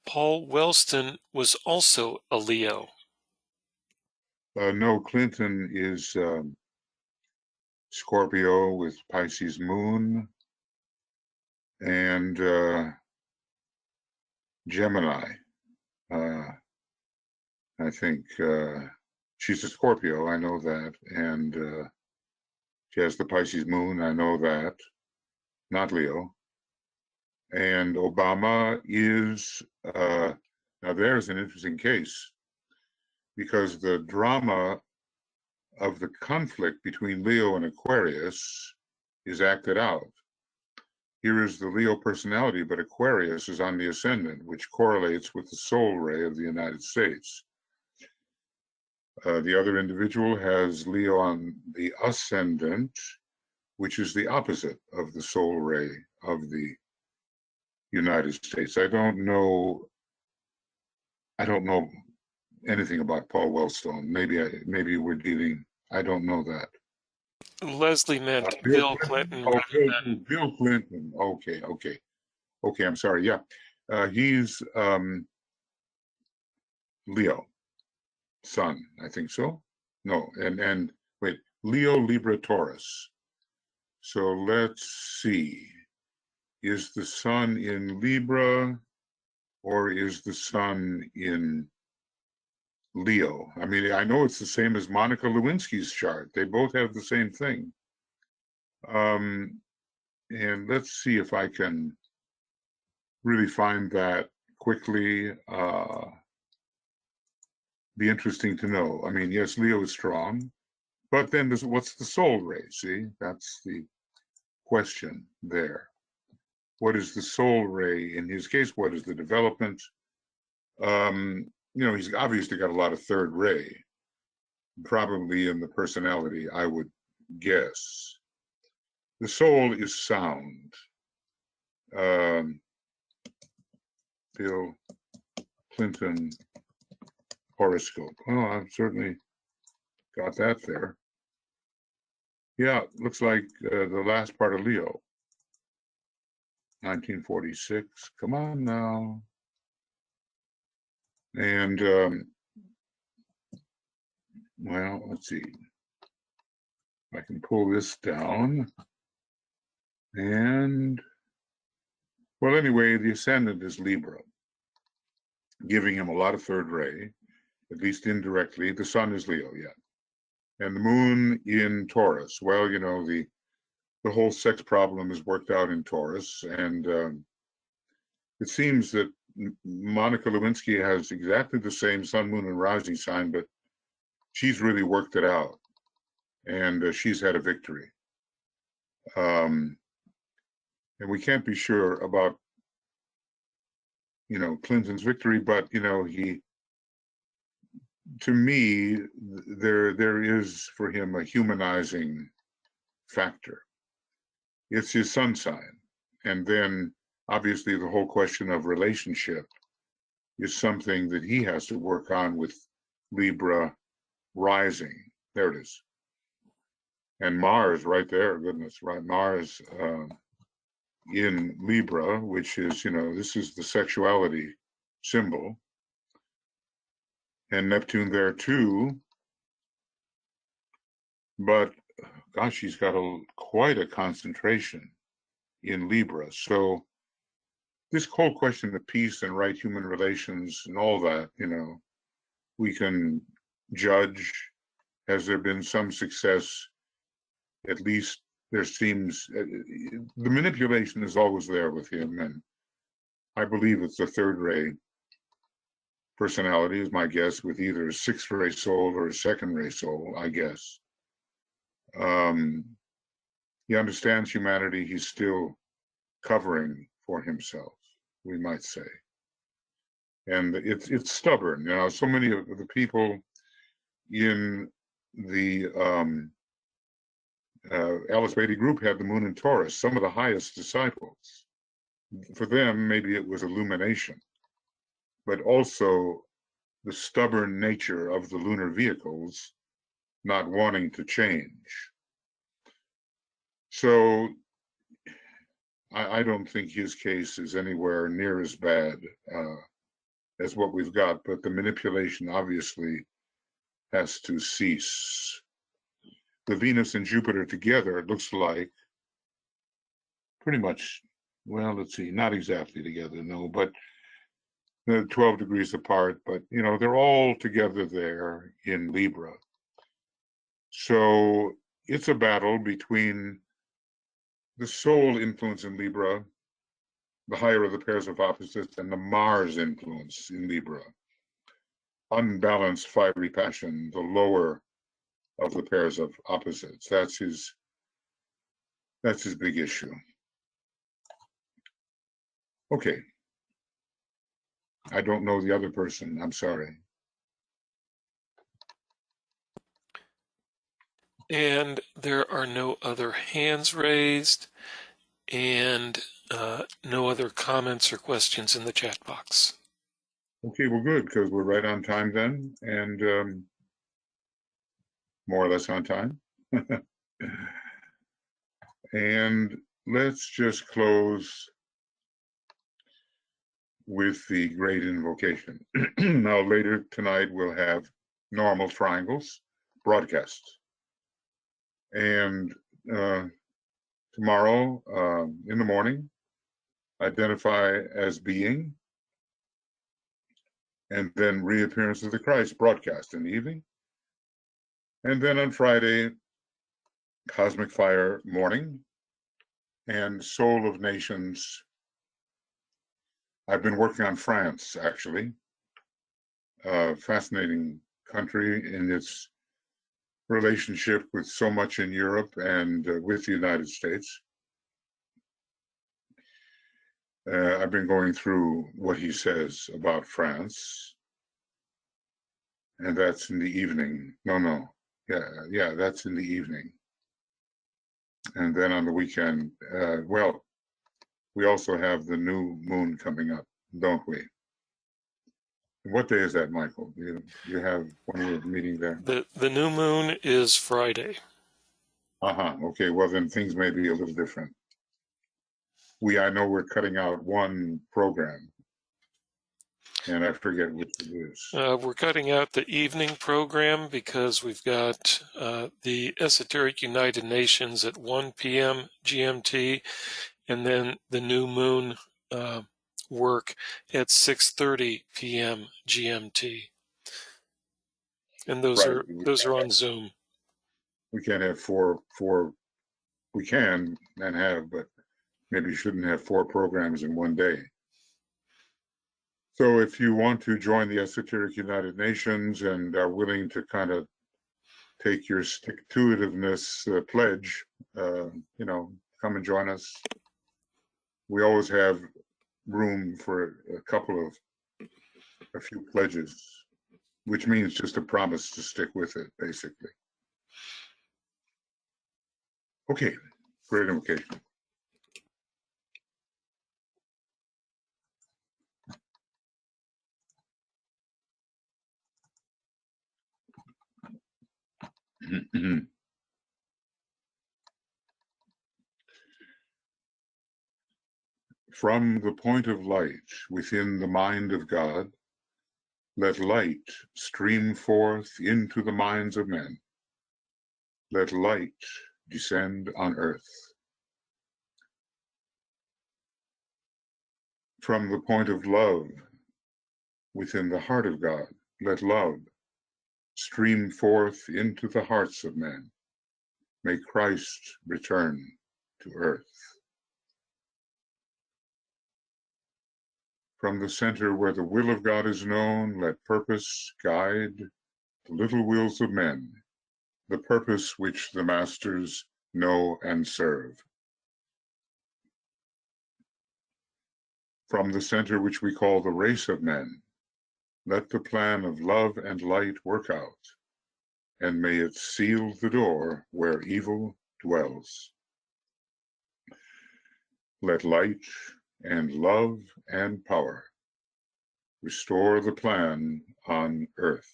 Paul Wellston was also a Leo. No, Clinton is Scorpio with Pisces moon, and Gemini. I think she's a Scorpio, I know that, and she has the Pisces moon, I know that, not Leo. And Obama is, now there's an interesting case, because the drama of the conflict between Leo and Aquarius is acted out. Here is the Leo personality, but Aquarius is on the ascendant, which correlates with the soul ray of the United States. The other individual has Leo on the ascendant, which is the opposite of the soul ray of the United States. I don't know anything about Paul Wellstone. Maybe we're dealing. I don't know that. Leslie meant Bill Clinton. Bill Clinton. Okay. I'm sorry. Yeah, he's Leo, Sun. I think so. No, and wait, Leo, Libra, Taurus. So let's see. Is the Sun in Libra, or is the Sun in Leo? I mean, I know it's the same as Monica Lewinsky's chart. They both have the same thing. And let's see if I can really find that quickly. Be interesting to know. I mean, yes, Leo is strong, but then what's the soul ray? See, that's the question there. What is the soul ray in his case? What is the development? You know, he's obviously got a lot of third ray, probably in the personality, I would guess. The soul is sound. Bill Clinton horoscope. Oh, I've certainly got that there. Yeah, looks like the last part of Leo. 1946. Come on now. And, well, let's see. I can pull this down. And, well, anyway, the ascendant is Libra, giving him a lot of third ray, at least indirectly. The sun is Leo, yeah. And the moon in Taurus. Well, you know, the whole sex problem is worked out in Taurus. And it seems that Monica Lewinsky has exactly the same sun, moon, and rising sign, but she's really worked it out. And she's had a victory. And we can't be sure about, you know, Clinton's victory, but, you know, to me, there is for him a humanizing factor. It's his sun sign. And then obviously the whole question of relationship is something that he has to work on with Libra rising. There it is. And Mars right there, goodness, right? Mars in Libra, which is, you know, this is the sexuality symbol. And Neptune there too. But gosh, he's got quite a concentration in Libra. So this whole question of peace and right human relations and all that, you know, we can judge. Has there been some success? At least there seems, the manipulation is always there with him. And I believe it's a third ray personality is my guess, with either a sixth ray soul or a second ray soul, I guess. He understands humanity. He's still covering for himself, we might say. And it's stubborn. You know, so many of the people in the Alice Beatty group had the moon in Taurus, some of the highest disciples. For them, maybe it was illumination, but also the stubborn nature of the lunar vehicles not wanting to change. So I don't think his case is anywhere near as bad as what we've got, but the manipulation obviously has to cease. The Venus and Jupiter together, it looks like pretty much, well, let's see, not exactly together, no, but 12 degrees apart, but, you know, they're all together there in Libra. So it's a battle between the soul influence in Libra, the higher of the pairs of opposites, and the Mars influence in Libra. Unbalanced fiery passion, the lower of the pairs of opposites. That's his big issue. Okay. I don't know the other person. I'm sorry. And there are no other hands raised and no other comments or questions in the chat box. Okay, well, good, because we're right on time then, and more or less on time. And let's just close with the great invocation. Now, later tonight, we'll have normal triangles broadcasts. And tomorrow in the morning, identify as being, and then reappearance of the Christ broadcast in the evening. And then on Friday, Cosmic Fire morning and Soul of Nations. I've been working on France, actually. Fascinating country in its relationship with so much in Europe and with the United States. I've been going through what he says about France. and that's in the evening. No. Yeah, that's in the evening. And then on the weekend, well, we also have the new moon coming up, don't we? What day is that, Michael? You have one of your meeting there? The new moon is Friday. Okay, well then things may be a little different. I know we're cutting out one program, and I forget which it is. We're cutting out the evening program because we've got the Esoteric United Nations at 1 p.m. GMT, and then the new moon work at 6:30 p.m. GMT. And those are on Zoom. We can't have four. We can and have, but maybe you shouldn't have 4 programs in one day. So if you want to join the Esoteric United Nations and are willing to kind of take your stick-to-itiveness pledge, come and join us. We always have room for a few pledges, which means just a promise to stick with it, basically. Okay, great invocation. From the point of light within the mind of God, let light stream forth into the minds of men. Let light descend on earth. From the point of love within the heart of God, let love stream forth into the hearts of men. May Christ return to earth. From the center where the will of God is known, let purpose guide the little wills of men, the purpose which the masters know and serve. From the center which we call the race of men, let the plan of love and light work out, and may it seal the door where evil dwells. Let light and love and power restore the plan on earth.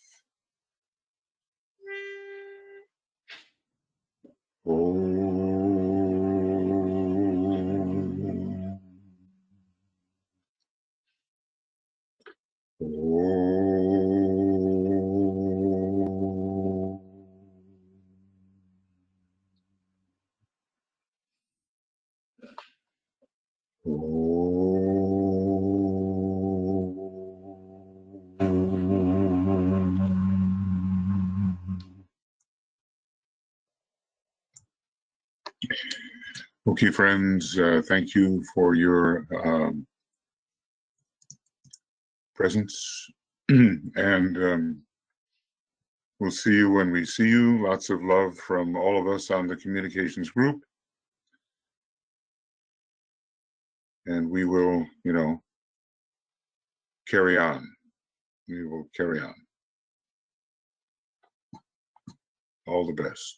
Okay, friends, thank you for your presence. And we'll see you when we see you. Lots of love from all of us on the communications group. And we will, carry on. We will carry on. All the best.